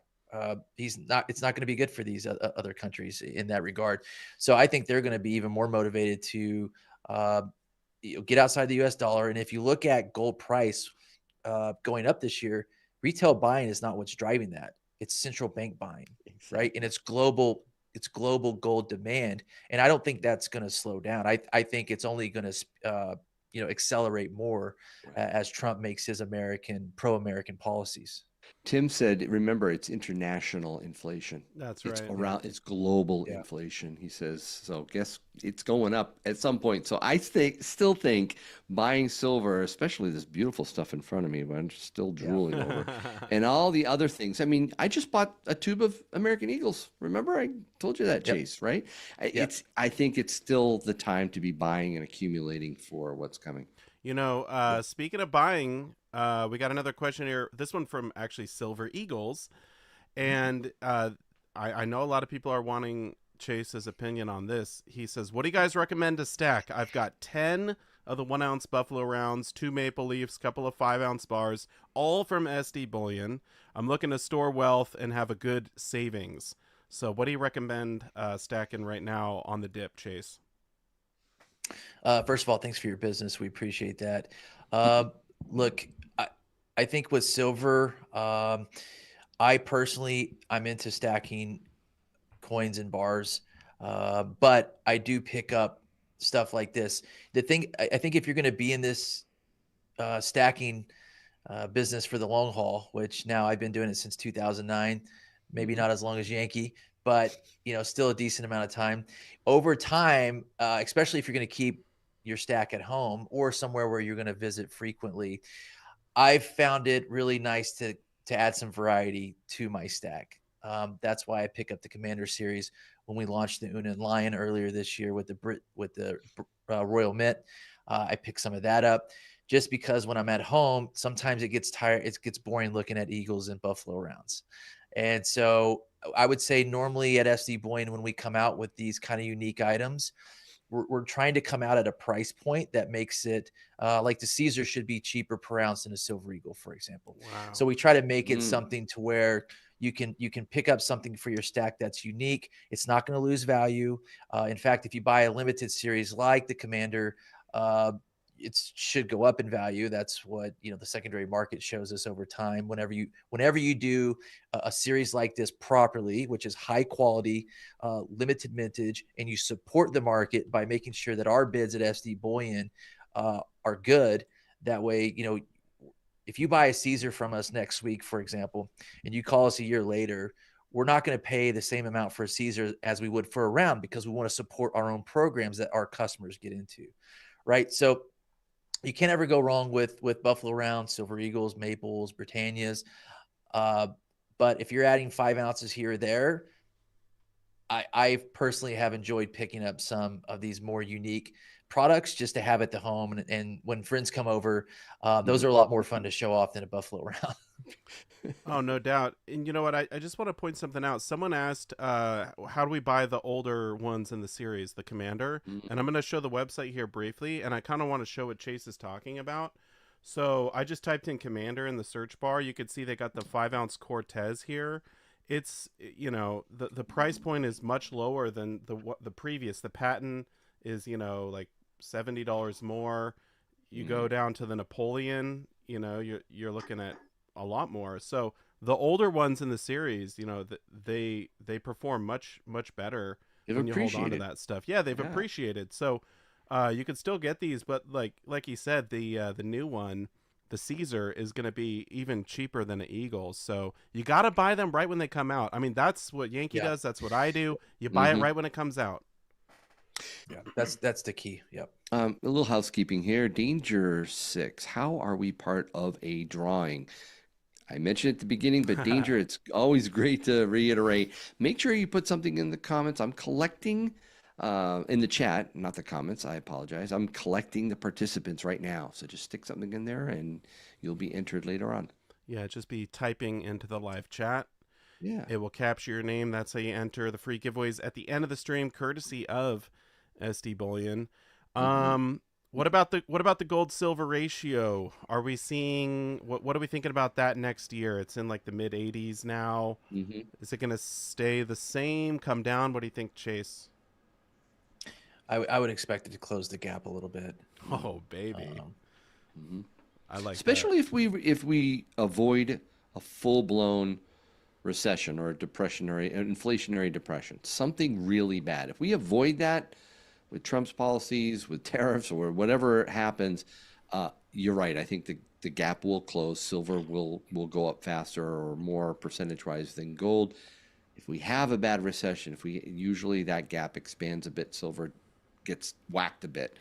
It's not going to be good for these other countries in that regard. So I think they're going to be even more motivated to get outside the US dollar. And if you look at gold price going up this year, retail buying is not what's driving that. It's central bank buying, right? And it's global gold demand. And I don't think that's going to slow down. I think it's only going to accelerate more as Trump makes his pro-American policies. Tim said, remember, it's international inflation. That's It's right. around, it's global Yeah. inflation, he says. So guess it's going up at some point. So I still think buying silver, especially this beautiful stuff in front of me, but I'm still Yeah. drooling over, and all the other things. I mean, I just bought a tube of American Eagles. Remember, I told you that, Yep. Chase, right? Yep. I think it's still the time to be buying and accumulating for what's coming. Yeah. Speaking of buying, we got another question here. This one from actually Silver Eagles. And I know a lot of people are wanting Chase's opinion on this. He says, what do you guys recommend to stack? I've got 10 of the 1 ounce Buffalo rounds, 2 Maple Leafs, couple of 5 ounce bars, all from SD Bullion. I'm looking to store wealth and have a good savings. So, what do you recommend stacking right now on the dip, Chase? First of all, thanks for your business. We appreciate that. Look, I think with silver, I personally, I'm into stacking coins and bars, but I do pick up stuff like this. The thing, I think if you're going to be in this stacking business for the long haul, which now I've been doing it since 2009, maybe Hmm. not as long as Yankee, but still a decent amount of time. Over time, especially if you're going to keep your stack at home or somewhere where you're going to visit frequently, I've found it really nice to add some variety to my stack. That's why I pick up the Commander series when we launched the Una and Lion earlier this year with the Royal Mint. I picked some of that up just because when I'm at home, sometimes it gets boring looking at Eagles and Buffalo rounds. And so I would say normally at SD Bullion, when we come out with these kind of unique items, we're trying to come out at a price point that makes it like the Caesar should be cheaper per ounce than a Silver Eagle, for example. Wow. So we try to make it Mm. something to where you can pick up something for your stack that's unique. It's not going to lose value. In fact, if you buy a limited series like the Commander, uh, it should go up in value. That's what the secondary market shows us over time. Whenever you do a series like this properly, which is high quality, limited mintage, and you support the market by making sure that our bids at SD Bullion are good. That way, if you buy a Caesar from us next week, for example, and you call us a year later, we're not going to pay the same amount for a Caesar as we would for a round because we want to support our own programs that our customers get into, right? So you can't ever go wrong with Buffalo Rounds, Silver Eagles, Maples, Britannias. Uh, but if you're adding 5 ounces here or there, I personally have enjoyed picking up some of these more unique products just to have at the home. And when friends come over, those are a lot more fun to show off than a Buffalo round. Oh, no doubt. And you know what? I just want to point something out. Someone asked, how do we buy the older ones in the series, the Commander? Mm. And I'm going to show the website here briefly, and I kind of want to show what Chase is talking about. So I just typed in Commander in the search bar. You could see they got the 5 ounce Cortez here. It's, the price point is much lower than the previous. The patent is, like $70 more. You go Mm. down to the Napoleon, you're looking at a lot more. So the older ones in the series, they perform much better They've when you hold on to appreciated. that stuff. Yeah, they've Yeah. appreciated. So you could still get these, but like you said, the new one, the Caesar, is going to be even cheaper than an Eagle. So you got to buy them right when they come out. I mean, that's what Yankee Yeah, does. That's what I do. You buy it Hmm. right when it comes out. yeah, that's the key. Yep. A little housekeeping here. Danger 6. How are we part of a drawing? I mentioned at the beginning, but Danger, it's always great to reiterate. Make sure you put something in the comments. I'm collecting in the chat, not the comments. I apologize. I'm collecting the participants right now. So just stick something in there and you'll be entered later on. Yeah, just be typing into the live chat. Yeah. It will capture your name. That's how you enter the free giveaways at the end of the stream, courtesy of SD Bullion. Hmm. Um, what about the gold silver ratio? Are we seeing what are we thinking about that next year? It's in like the mid 80s now. Hmm. Is it going to stay the same? Come down? What do you think, Chase? I would expect it to close the gap a little bit. Oh, baby, Um, Hmm. I like that. Especially if we avoid a full-blown recession or a depressionary, an inflationary depression, something really bad. If we avoid that with Trump's policies, with tariffs, or whatever happens, you're right. I think the gap will close. Silver will go up faster or more percentage wise than gold. If we have a bad recession, if we usually that gap expands a bit, silver gets whacked a bit.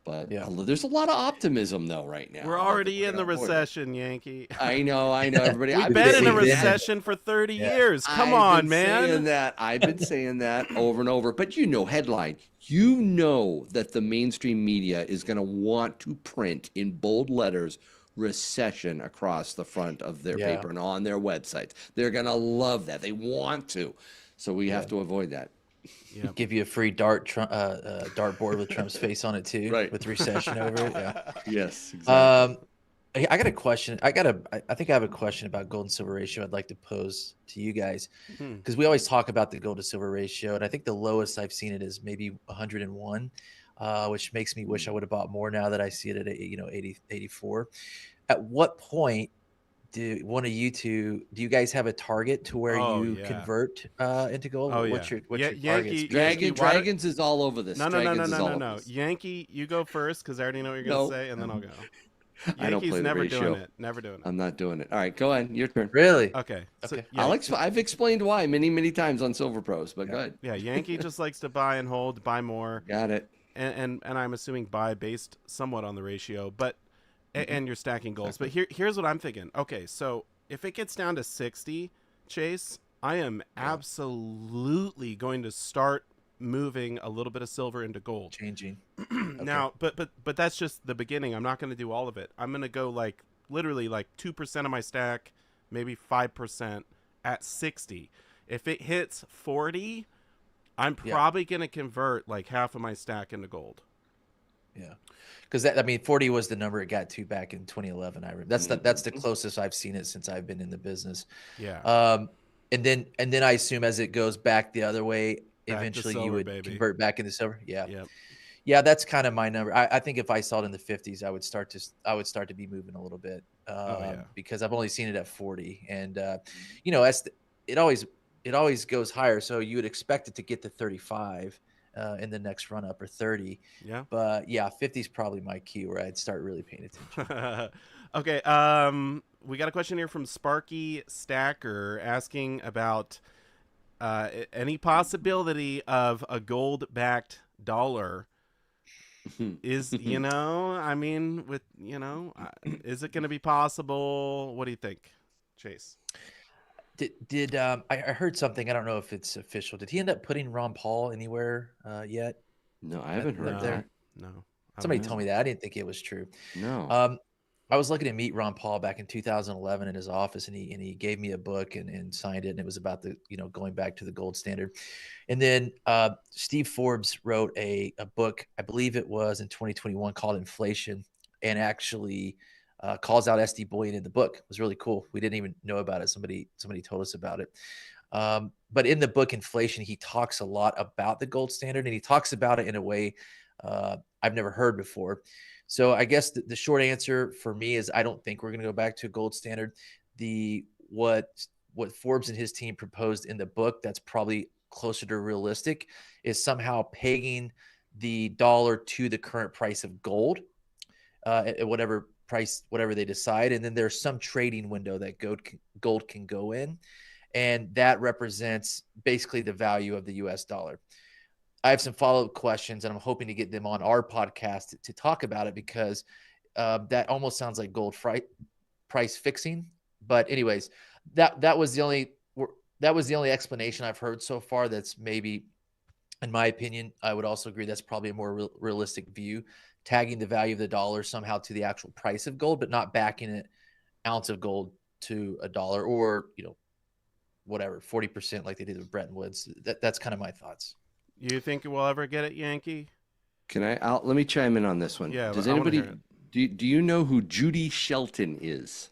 But Yeah. there's a lot of optimism though right now. We're already in the recession, Yankee. I know, everybody. We've I've been in a saying that. recession for 30 Yeah. years. Come I've on, been man. saying that. I've been saying that over and over. But headline, that the mainstream media is going to want to print in bold letters recession across the front of their Yeah. paper and on their websites. They're going to love that. They want to. So we have to avoid that. Yep. Give you a free dartboard with Trump's face on it too, Right. with recession over it. Yeah. Yes, exactly. I got a question. I think I have a question about gold and silver ratio I'd like to pose to you guys, because we always talk about the gold to silver ratio, and I think the lowest I've seen it is maybe 101, which makes me wish I would have bought more now that I see it at 80, 84. At what point do you guys have a target to where Oh, you yeah. convert into gold? Oh, What's yeah. your Yankee, targets? Yankee, Dragons is all over this. No. Dragons is all over this. Yankee, you go first because I already know what you're going to say, and then I'll go. I don't Yankee's play the never ratio. doing it. Never doing it. I'm not doing it. All right, go on. Your turn. Really? Okay. So, Okay. yeah, I've explained why many times on Silver Pros, but go ahead. yeah, Yankee just likes to buy and hold, buy more, Got it. and I'm assuming buy based somewhat on the ratio, but and your stacking goals. But here's what I'm thinking. Okay, so if it gets down to 60, Chase, I am absolutely going to start moving a little bit of silver into gold. Changing. Now, but that's just the beginning. I'm not going to do all of it. I'm going to go like literally like 2% of my stack, maybe 5% at 60. If it hits 40, I'm probably going to convert like half of my stack into gold. Yeah. Because 40 was the number it got to back in 2011. I remember that's the closest I've seen it since I've been in the business. Yeah. And then I assume as it goes back the other way, Back to eventually silver, you would baby. convert back into silver. Yeah. Yep. Yeah, that's kind of my number. I think if I saw it in the 50s, I would start to be moving a little bit, because I've only seen it at 40, and it always goes higher. So you would expect it to get to 35 in the next run up, or 30. Yeah. But yeah, 50 is probably my key where I'd start really paying attention. Okay. We got a question here from Sparky Stacker asking about any possibility of a gold-backed dollar. Is is it going to be possible? What do you think, Chase? I heard something? I don't know if it's official. Did he end up putting Ron Paul anywhere yet? No, I haven't heard that. No. Somebody told me that. I didn't think it was true. No. I was looking to meet Ron Paul back in 2011 in his office, and he gave me a book and signed it, and it was about the going back to the gold standard. And then Steve Forbes wrote a book, I believe it was in 2021, called Inflation, and actually calls out SD Bullion in the book. It was really cool. We didn't even know about it. Somebody told us about it. But in the book Inflation, he talks a lot about the gold standard, and he talks about it in a way I've never heard before. So I guess the short answer for me is I don't think we're going to go back to a gold standard. What Forbes and his team proposed in the book that's probably closer to realistic is somehow pegging the dollar to the current price of gold at whatever price, whatever they decide. And then there's some trading window that gold can go in, and that represents basically the value of the US dollar. I have some follow-up questions, and I'm hoping to get them on our podcast to talk about it, because that almost sounds like gold price fixing. But anyways, that was the only explanation I've heard so far. That's maybe, in my opinion, I would also agree that's probably a more realistic view, tagging the value of the dollar somehow to the actual price of gold, but not backing it ounce of gold to a dollar, or whatever 40% like they did with Bretton Woods. That's kind of my thoughts. You think we'll ever get it, Yankee? Let me chime in on this one. Yeah. Does I wanna anybody hear it. do you know who Judy Shelton is?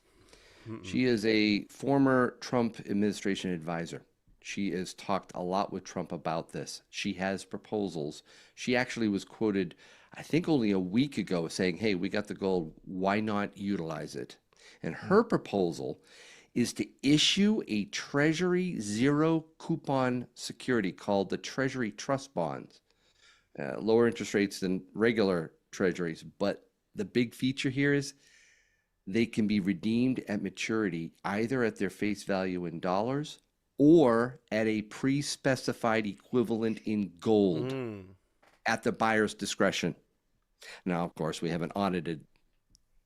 She is a former Trump administration advisor. She has talked a lot with Trump about this. She has proposals. She actually was quoted, I think only a week ago, saying, "Hey, we got the gold. Why not utilize it?" And her proposal is to issue a Treasury zero coupon security called the Treasury Trust Bonds. Lower interest rates than regular treasuries, but the big feature here is they can be redeemed at maturity either at their face value in dollars or at a pre-specified equivalent in gold at the buyer's discretion. Now, of course, we haven't audited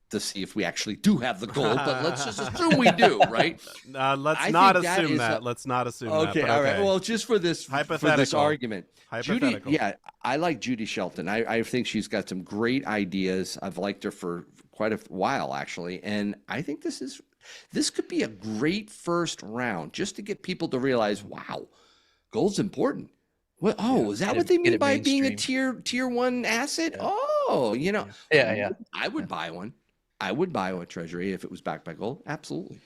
to see if we actually do have the gold, but let's just assume we do, right? Let's I not think that assume is that. Let's not assume that. Okay, But all right. okay. Well, just for this Hypothetical. argument, Judy, Hypothetical. yeah, I like Judy Shelton. I think she's got some great ideas. I've liked her for quite a while, actually, and I think this could be a great first round just to get people to realize, wow, gold's important. Well, is that what they mean by being a tier one asset? Yeah. Oh, you know, Yeah. I would buy one. I would buy a treasury if it was backed by gold. Absolutely.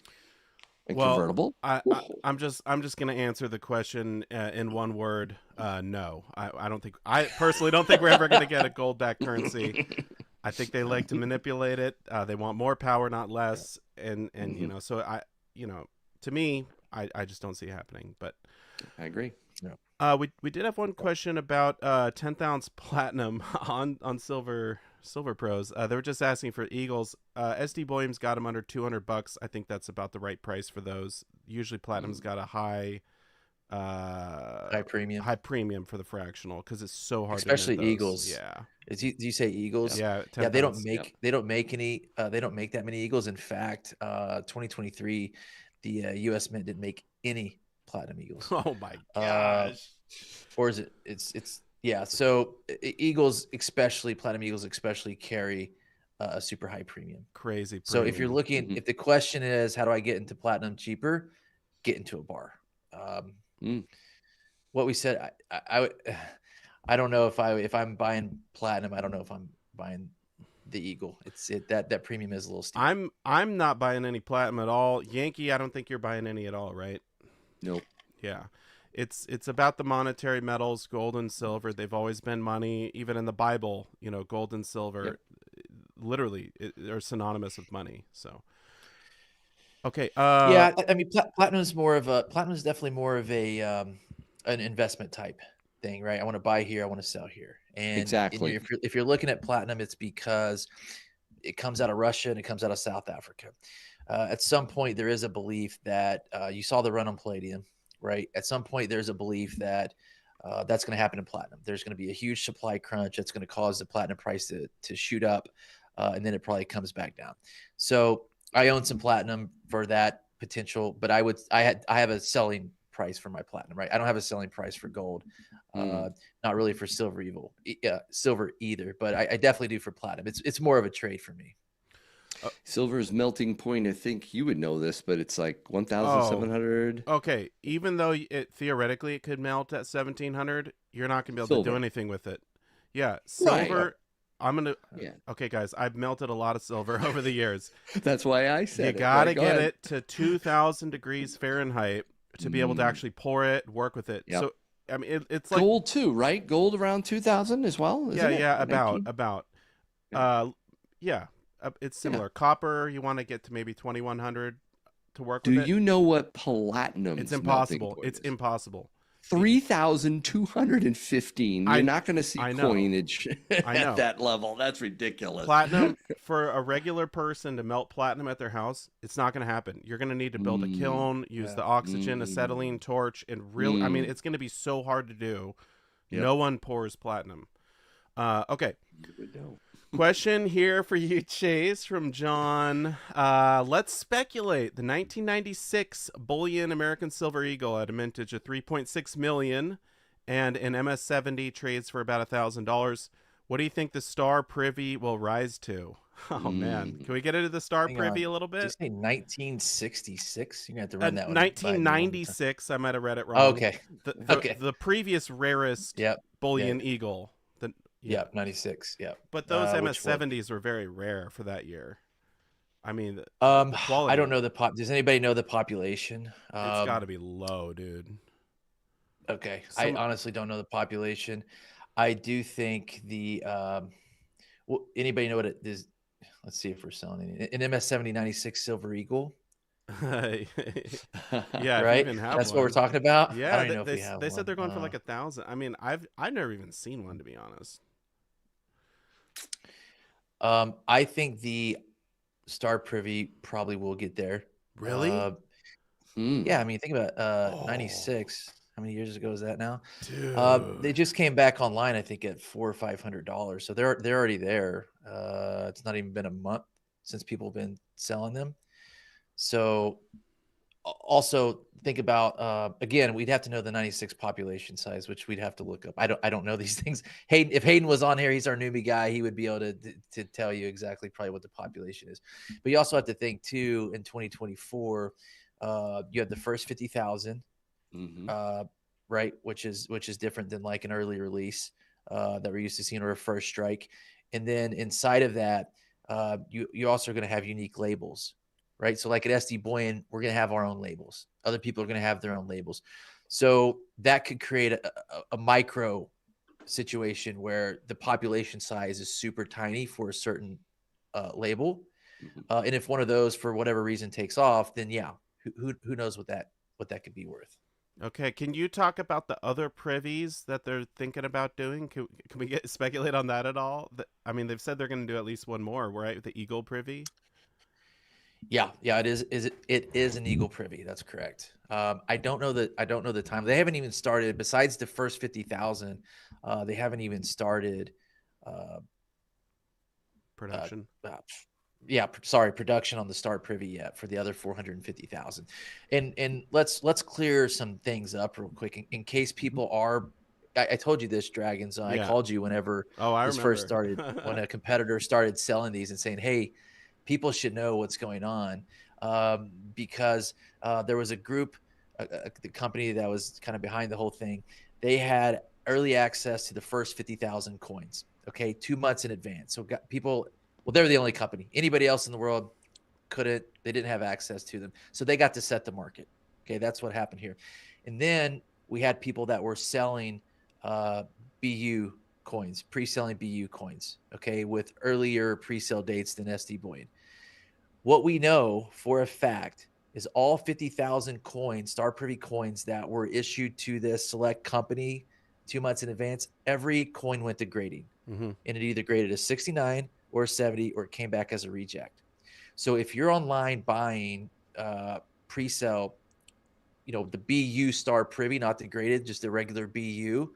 And Well, convertible. I'm just going to answer the question in one word. No, I don't think. I personally don't think we're ever going to get a gold-backed currency. I think they like to manipulate it. They want more power, not less. And you know, so to me, I just don't see it happening. But I agree. Yeah. We did have one question about 10th ounce platinum on silver pros. They were just asking for Eagles. SD Bullion's got them under $200. I think that's about the right price for those. Usually platinum's got a high premium for the fractional because it's so hard especially to get those. Eagles. Yeah. Do you say Eagles? Yeah. They don't make any they don't make that many Eagles. In fact, 2023 the US Mint didn't make any platinum Eagles. Oh my gosh. Or is it's yeah, so Eagles, especially platinum Eagles, especially carry a super high premium. Crazy premium. So if you're looking, if the question is, how do I get into platinum cheaper? Get into a bar. What we said, I don't know if I'm buying platinum, I don't know if I'm buying the Eagle. That premium is a little steep. I'm not buying any platinum at all. Yankee, I don't think you're buying any at all, right? Nope. Yeah. It's about the monetary metals, gold and silver. They've always been money. Even in the Bible, gold and silver, literally, are synonymous with money. So, okay. Yeah, I mean, platinum is definitely more of a an investment type thing, right? I want to buy here, I want to sell here, and exactly. If you're looking at platinum, it's because it comes out of Russia and it comes out of South Africa. At some point, there is a belief that you saw the run on palladium. Right. At some point, there's a belief that that's going to happen in platinum. There's going to be a huge supply crunch that's going to cause the platinum price to shoot up, and then it probably comes back down. So I own some platinum for that potential, but I have a selling price for my platinum. Right. I don't have a selling price for gold, not really for silver either, but I definitely do for platinum. It's more of a trade for me. Silver's melting point, I think you would know this, but it's like 1,700. Okay, even though theoretically it could melt at 1,700, you're not gonna be able to do anything with it. Yeah, silver. Right. I'm gonna. Yeah. Okay, guys, I've melted a lot of silver over the years. That's why I said you gotta get it to 2,000 degrees Fahrenheit to be able to actually pour it, work with it. Yep. So I mean, it's like gold too, right? Gold around 2,000 as well. Yeah, about. Yeah. It's similar. Copper, you want to get to maybe 2,100 to work with it. Do you know what platinum? It's impossible. It's impossible. 3,215. You're not going to see coinage at that level. That's ridiculous. Platinum, for a regular person to melt platinum at their house, it's not going to happen. You're going to need to build a kiln, use the oxygen, acetylene torch, and really, I mean, it's going to be so hard to do. Yep. No one pours platinum. Okay. Question here for you, Chase, from John. Let's speculate. The 1996 Bullion American Silver Eagle at a mintage of 3.6 million and an MS70 trades for about $1,000. What do you think the star privy will rise to? Oh man, can we get into the star privy a little bit? Did you say 1966? You're gonna have to run that one. 1996. I might have read it wrong. Oh, okay. The previous rarest Bullion Eagle. Yeah, 96. Yeah. But those MS70s were very rare for that year. I mean, the quality. I don't know does anybody know the population? It's got to be low, dude. Okay. I honestly don't know the population. I do think anybody know what it is? Let's see if we're selling an MS70 96 Silver Eagle. Yeah, right. That's what we're talking about. Yeah, I don't know if we have they said they're going for like 1,000. I mean, I've never even seen one, to be honest. I think the Star Privy probably will get there. Really? Yeah, I mean, think about Oh, 96. How many years ago is that now? They dude. just came back online, I think, at $400 or $500. So they're already there. It's not even been a month since people have been selling them. So also think about again, we'd have to know the 96 population size, which we'd have to look up. I don't know these things. Hayden, if Hayden was on here, he's our newbie guy, he would be able to tell you exactly probably what the population is. But you also have to think too, in 2024 you have the first 50,000 Mm-hmm. right, which is different than like an early release that we're used to seeing, or a first strike. And then inside of that, you also are going to have unique labels, right? So like at SD Bullion, we're going to have our own labels. Other people are going to have their own labels. So that could create a micro situation where the population size is super tiny for a certain label. Mm-hmm. And if one of those, for whatever reason, takes off, then yeah, who knows what that could be worth. Okay, can you talk about the other privies that they're thinking about doing? Can we speculate on that at all? I mean, they've said they're going to do at least one more, right? The Eagle privy. Yeah, it is. It is an Eagle privy. That's correct. I don't know the time. They haven't even started. Besides the first 50,000, they haven't even started. Uh, uh, Production. uh, yeah, sorry, production on the Star Privy yet for the other 450,000. And let's clear some things up real quick in case people are. I told you this, Dragons. I Yeah. called you whenever Oh, I this first remember. started, when a competitor started selling these and saying, "Hey, people should know what's going on," because there was a group, the company that was kind of behind the whole thing. They had early access to the first 50,000 coins. Okay, 2 months in advance. So got people. Well, they're the only company. Anybody else in the world couldn't. They didn't have access to them. So they got to set the market. Okay, that's what happened here. And then we had people that were selling BU coins, pre-selling BU coins. Okay, with earlier pre-sale dates than SD Bullion. What we know for a fact is all 50,000 coins, Star Privy coins that were issued to this select company 2 months in advance, every coin went to grading. Hmm. And it either graded a 69 or a 70, or it came back as a reject. So if you're online buying pre-sale, the BU Star Privy, not the graded, just the regular BU,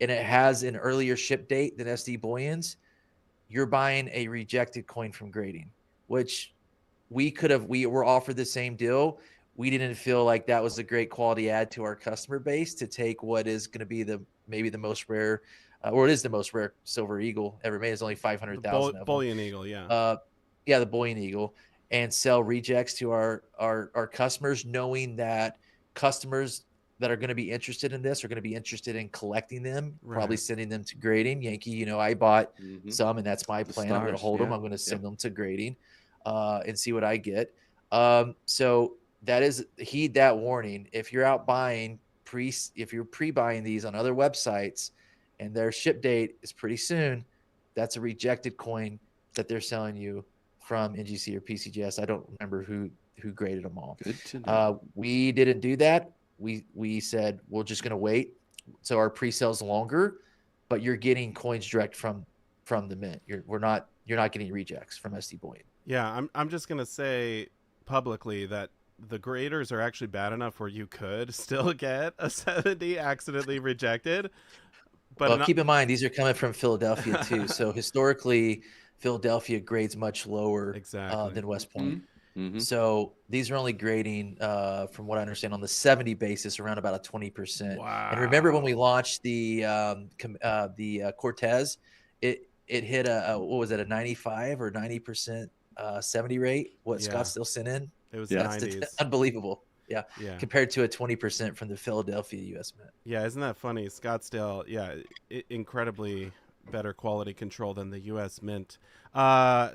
and it has an earlier ship date than SD Bullion's, you're buying a rejected coin from grading, which we were offered the same deal. We didn't feel like that was a great quality add to our customer base to take what is going to be maybe the most rare, or it is the most rare silver eagle ever made. There's only The 500,000 of them. Bullion Eagle, yeah. Uh, yeah, the Bullion Eagle, and sell rejects to our customers, knowing that customers that are going to be interested in this are going to be interested in collecting them, probably Right. sending them to grading. Yankee, I bought Mm-hmm. some, and that's my The plan. I'm going to stars. hold them. Yeah. I'm going to Yep. send them to grading, and see what I get. So that is, heed that warning. If you're out buying if you're pre-buying these on other websites, and their ship date is pretty soon, that's a rejected coin that they're selling you from NGC or PCGS. I don't remember who graded them all. Good to know. We didn't do that. We said we're just going to wait. So our pre-sale's longer, but you're getting coins direct from the mint. You're not getting rejects from SD Bullion. Yeah, I'm just gonna say publicly that the graders are actually bad enough where you could still get a 70 accidentally rejected, but Well, keep in mind these are coming from Philadelphia too. So historically, Philadelphia grades much lower exactly. than West Point. Mm-hmm. Mm-hmm. So these are only grading, from what I understand, on the 70 basis, around about a 20%. And remember when we Wow. launched the Cortez, it hit what was it, a 95 or 90% 70 rate? What Yeah, Scottsdale sent in? it was Yeah. That's 90s. unbelievable. Yeah, Yeah. compared to a 20% from the Philadelphia U.S. Mint. Yeah, isn't that funny? Scottsdale, yeah, incredibly better quality control than the U.S. Mint.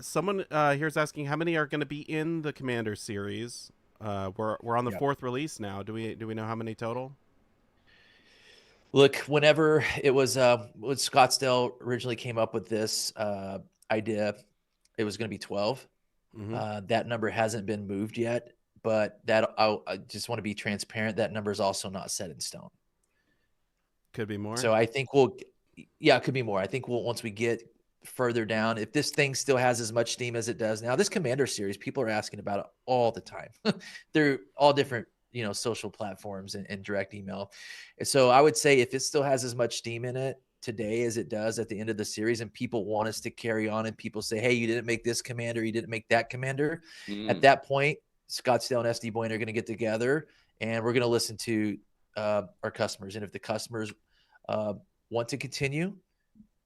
Someone here's asking how many are going to be in the Commander series. We're on the Yeah. fourth release now. Do we know how many total? Look, whenever it was when Scottsdale originally came up with this idea, it was going to be 12. Mm-hmm. That number hasn't been moved yet, but I just want to be transparent. That number is also not set in stone. Could be more. So I think yeah, it could be more. I think once we get further down. If this thing still has as much steam as it does now, this Commander series, people are asking about it all the time. They're all different, social platforms and direct email. And so I would say if it still has as much steam in it today as it does at the end of the series, and people want us to carry on, and people say, hey, you didn't make this commander, you didn't make that commander. At that point, Scottsdale and SD Bullion are going to get together, and we're going to listen to our customers. And if the customers want to continue,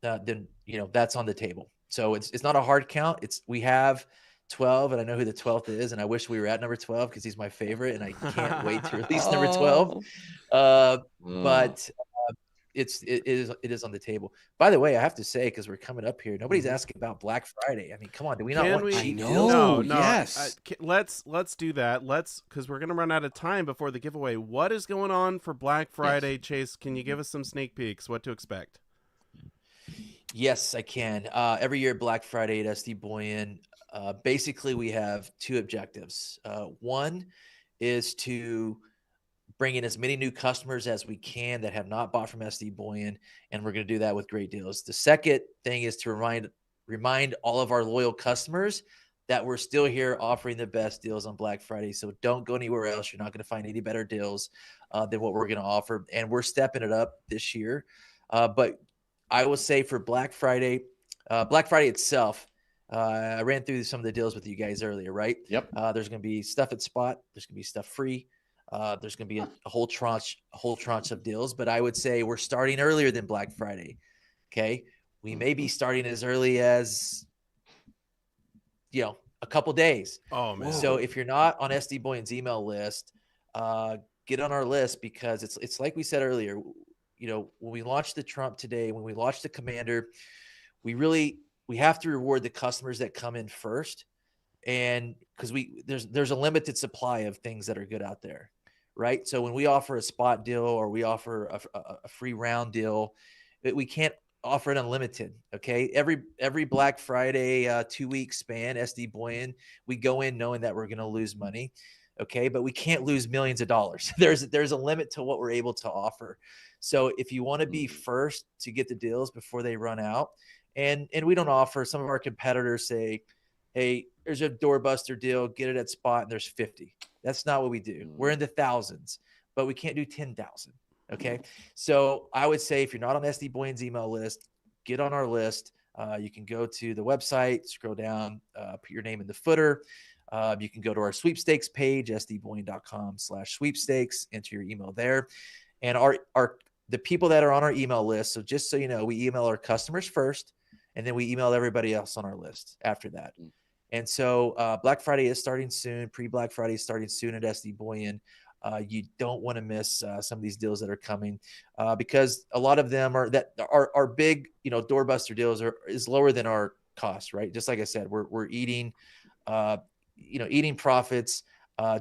then that's on the table. So it's not a hard count. We have 12, and I know who the 12th is, and I wish we were at number 12 because he's my favorite, and I can't wait to release number 12. But it is on the table. By the way, I have to say, because we're coming up here, nobody's asking about Black Friday. I mean, come on, do we not want cheap deals? No, yes. Let's do that. Because we're gonna run out of time before the giveaway. What is going on for Black Friday, Chase? Can you give us some sneak peeks? What to expect? Yes, I can. Every year, Black Friday at SD Bullion, basically we have two objectives. One is to bring in as many new customers as we can that have not bought from SD Bullion, and we're going to do that with great deals. The second thing is to remind all of our loyal customers that we're still here offering the best deals on Black Friday. So don't go anywhere else. You're not going to find any better deals than what we're going to offer, and we're stepping it up this year. But I will say for Black Friday itself, I ran through some of the deals with you guys earlier, right? Yep. There's going to be stuff at spot. There's going to be stuff free. There's going to be a whole tranche of deals, but I would say we're starting earlier than Black Friday. Okay. We may be starting as early as, a couple days. Oh, man. So if you're not on SD Bullion's email list, get on our list, because it's like we said earlier, when we launched the Trump today, when we launched the Commander, we have to reward the customers that come in first. And because there's a limited supply of things that are good out there, right? So when we offer a spot deal or we offer a free round deal, we can't offer it unlimited. Okay. Every Black Friday 2-week span, SD Bullion, we go in knowing that we're going to lose money. Okay. But we can't lose millions of dollars. There's a limit to what we're able to offer. So if you want to be first to get the deals before they run out, and we don't offer, some of our competitors say, hey, there's a doorbuster deal, get it at spot, and there's 50. That's not what we do. We're in the thousands, but we can't do 10,000. Okay. So I would say if you're not on SD Bullion's email list, get on our list. You can go to the website, scroll down, put your name in the footer. You can go to our sweepstakes page, sdbullion.com/sweepstakes, enter your email there. And the people that are on our email list, so just so you know, we email our customers first, and then we email everybody else on our list after that. And so Black Friday is starting soon. Pre-Black Friday is starting soon at SD Bullion. You don't want to miss some of these deals that are coming because a lot of them are big, doorbuster deals is lower than our cost, right? Just like I said, we're eating profits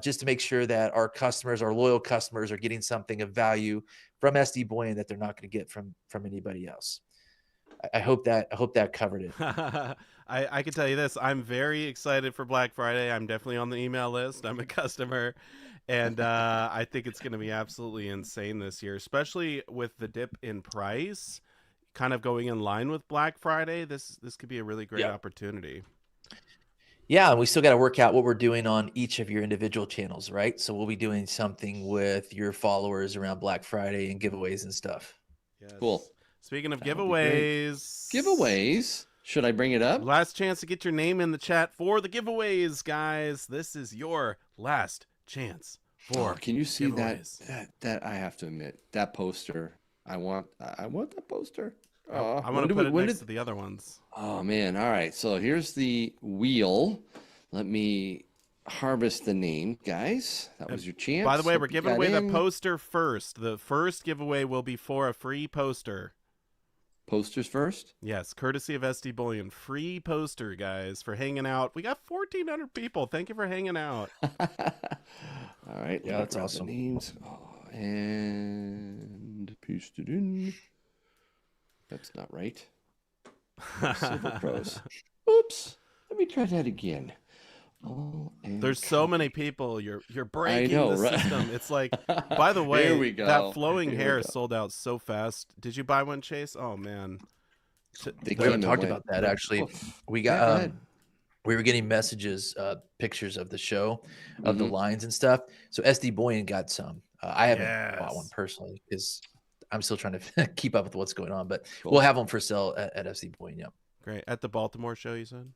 just to make sure that our loyal customers are getting something of value from SD Bullion that they're not going to get from anybody else. I hope that covered it. I can tell you this. I'm very excited for Black Friday. I'm definitely on the email list. I'm a customer. And I think it's going to be absolutely insane this year, especially with the dip in price kind of going in line with Black Friday. This could be a really great opportunity. Yeah, and we still got to work out what we're doing on each of your individual channels, right? So we'll be doing something with your followers around Black Friday and giveaways and stuff. Yes. Cool. Speaking of giveaways. Giveaways. Should I bring it up? Last chance to get your name in the chat for the giveaways, guys. This is your last chance for can you see giveaways. that I have to admit, that poster. I want that poster. I want to put it next to the other ones. Oh man. All right. So here's the wheel. Let me harvest the name, guys. That was your chance. By the way, we're giving away the poster first. The first giveaway will be for a free poster. Posters first? Yes, courtesy of SD Bullion. Free poster, guys, for hanging out. We got 1,400 people. Thank you for hanging out. All right. Yeah, that's awesome. Names. And paste it in. That's not right. Silver Pros. Oops. Let me try that again. There's so many people. You're breaking the right? system. It's like, by the way, Here we go. that flowing hair sold out so fast. Did you buy one, Chase? Oh man, They We haven't came and talked went. about that But- actually. oh, We yeah, got go ahead. we were getting messages, pictures of the show, of the Mhm. lines and stuff. So SD Bullion got some. I haven't bought one Yes. personally because I'm still trying to keep up with what's going on, but Cool. we'll have them for sale at SD Bullion. Yeah. Great. At the Baltimore show, you said?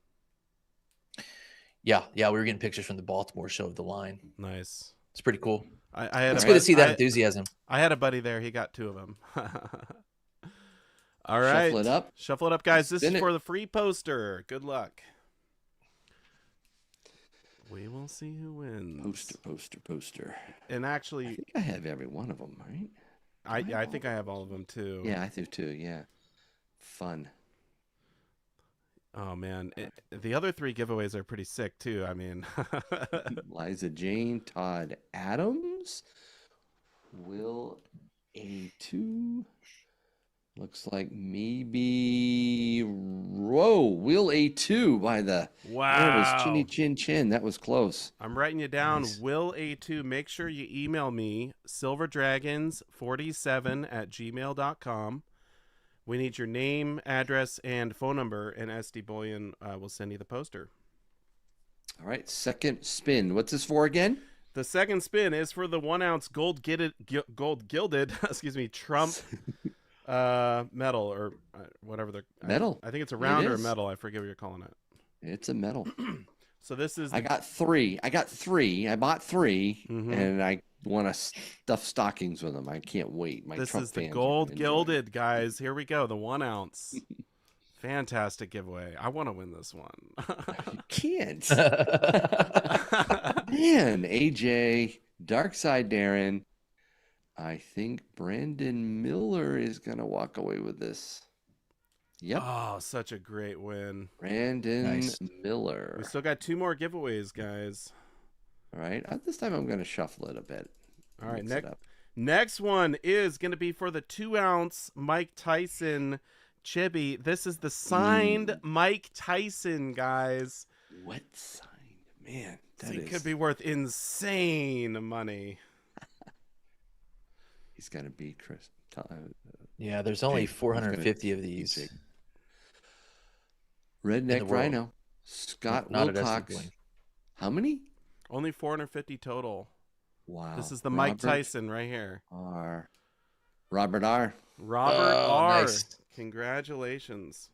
Yeah. Yeah. We were getting pictures from the Baltimore show of the line. Nice. It's pretty cool. I had It's a good to bud- see that enthusiasm. I had a buddy there. He got 2 of them. All right. Shuffle it up. Shuffle it up, guys. This is Spin it. for the free poster. Good luck. We will see who wins. Poster. And I actually, think I have every one of them, right? I think I have all of them too. Yeah, I do too. Yeah. Fun. Oh man, the other 3 giveaways are pretty sick too. I mean, Liza Jane, Todd Adams, Will A2. Looks like maybe Will A2 by the That was Chinny wow. Chin Chin. That was close. I'm writing you down. Nice. Will A2. Make sure you email me silverdragons47@gmail.com. We need your name, address, and phone number, and SD Bullion will send you the poster. All right, second spin. What's this for again? The second spin is for the 1 ounce gold gilded, excuse me, Trump metal or whatever the Metal. I think it's a round or a is. metal. I forget what you're calling it. It's a metal. So this is I got 3. I bought 3, Mhm. and I want to stuff stockings with them. I can't wait. My this Trump is the fans are gold gonna enjoy it. gilded, guys. Here we go. The 1 ounce. Fantastic giveaway. I want to win this one. You can't. Man, AJ, Darkside Darren. I think Brandon Miller is going to walk away with this. Yep. Oh, such a great win. Brandon Nice. Miller. We still got 2 more giveaways, guys. All right. This time I'm going to shuffle it a bit. All right, Mix it up. next one is going to be for the 2 ounce Mike Tyson chibi. This is the signed Mike Tyson, guys. What sign? Man, that It is. could be worth insane money. He's going to beat Chris. Yeah. There's only Jake, he's 450 gonna of beat these. Jake. the Redneck world. Rhino. Scott Not at SD Wilcox. Bullion. How many? Only 450 total. Wow. This is the Mike Robert Tyson right here. R. Robert R. Robert Oh, R. nice. Congratulations.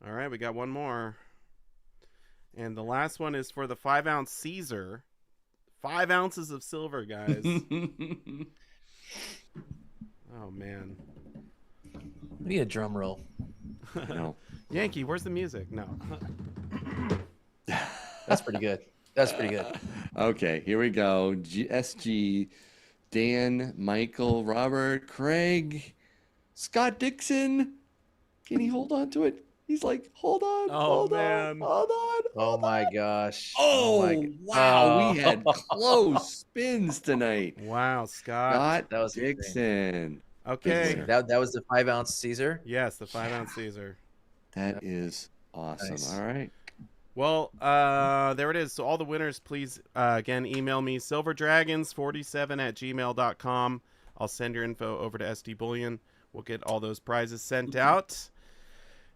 All right, we got one more. And the last one is for the 5 ounce Caesar. 5 ounces of silver, guys. Oh, man. We need a drum roll. No. Yankee, where's the music? No. That's pretty good. That's pretty good. Okay, here we go. SG, Dan, Michael, Robert, Craig, Scott Dixon. Can he hold on to it? He's like, hold on, Oh, hold man. on, hold on. Oh my gosh. Oh, my wow. We Oh. had close spins tonight. Wow, Scott. Scott That was insane. Dixon. Okay. winner. That was the 5 ounce Caesar. Yes, the 5 ounce Caesar. That is awesome. Nice. All right. Well, there it is. So all the winners, please, again, email me, silverdragons47@gmail.com. I'll send your info over to SD Bullion. We'll get all those prizes sent out.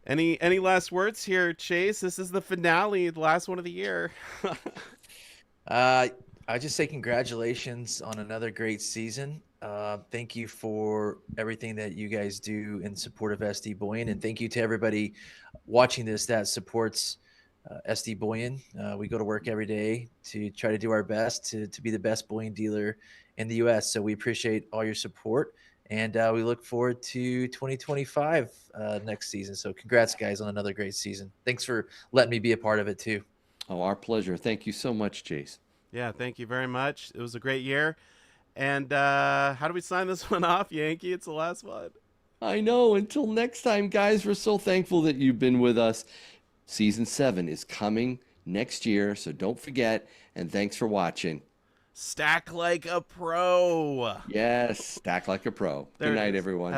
Any last words here, Chase? This is the finale, the last one of the year. I just say congratulations on another great season. Thank you for everything that you guys do in support of SD Bullion, and thank you to everybody watching this that supports SD Bullion. We go to work every day to try to do our best to be the best bullion dealer in the U.S. So we appreciate all your support, and we look forward to 2025 next season. So congrats, guys, on another great season. Thanks for letting me be a part of it too. Oh, our pleasure. Thank you so much, Chase. Yeah, thank you very much. It was a great year. And how do we sign this one off, Yankee? It's the last one. I know. Until next time, guys, we're so thankful that you've been with us. Season 7 is coming next year, so don't forget. And thanks for watching. Stack like a pro. Yes, stack like a pro. There Good it night, is. everyone.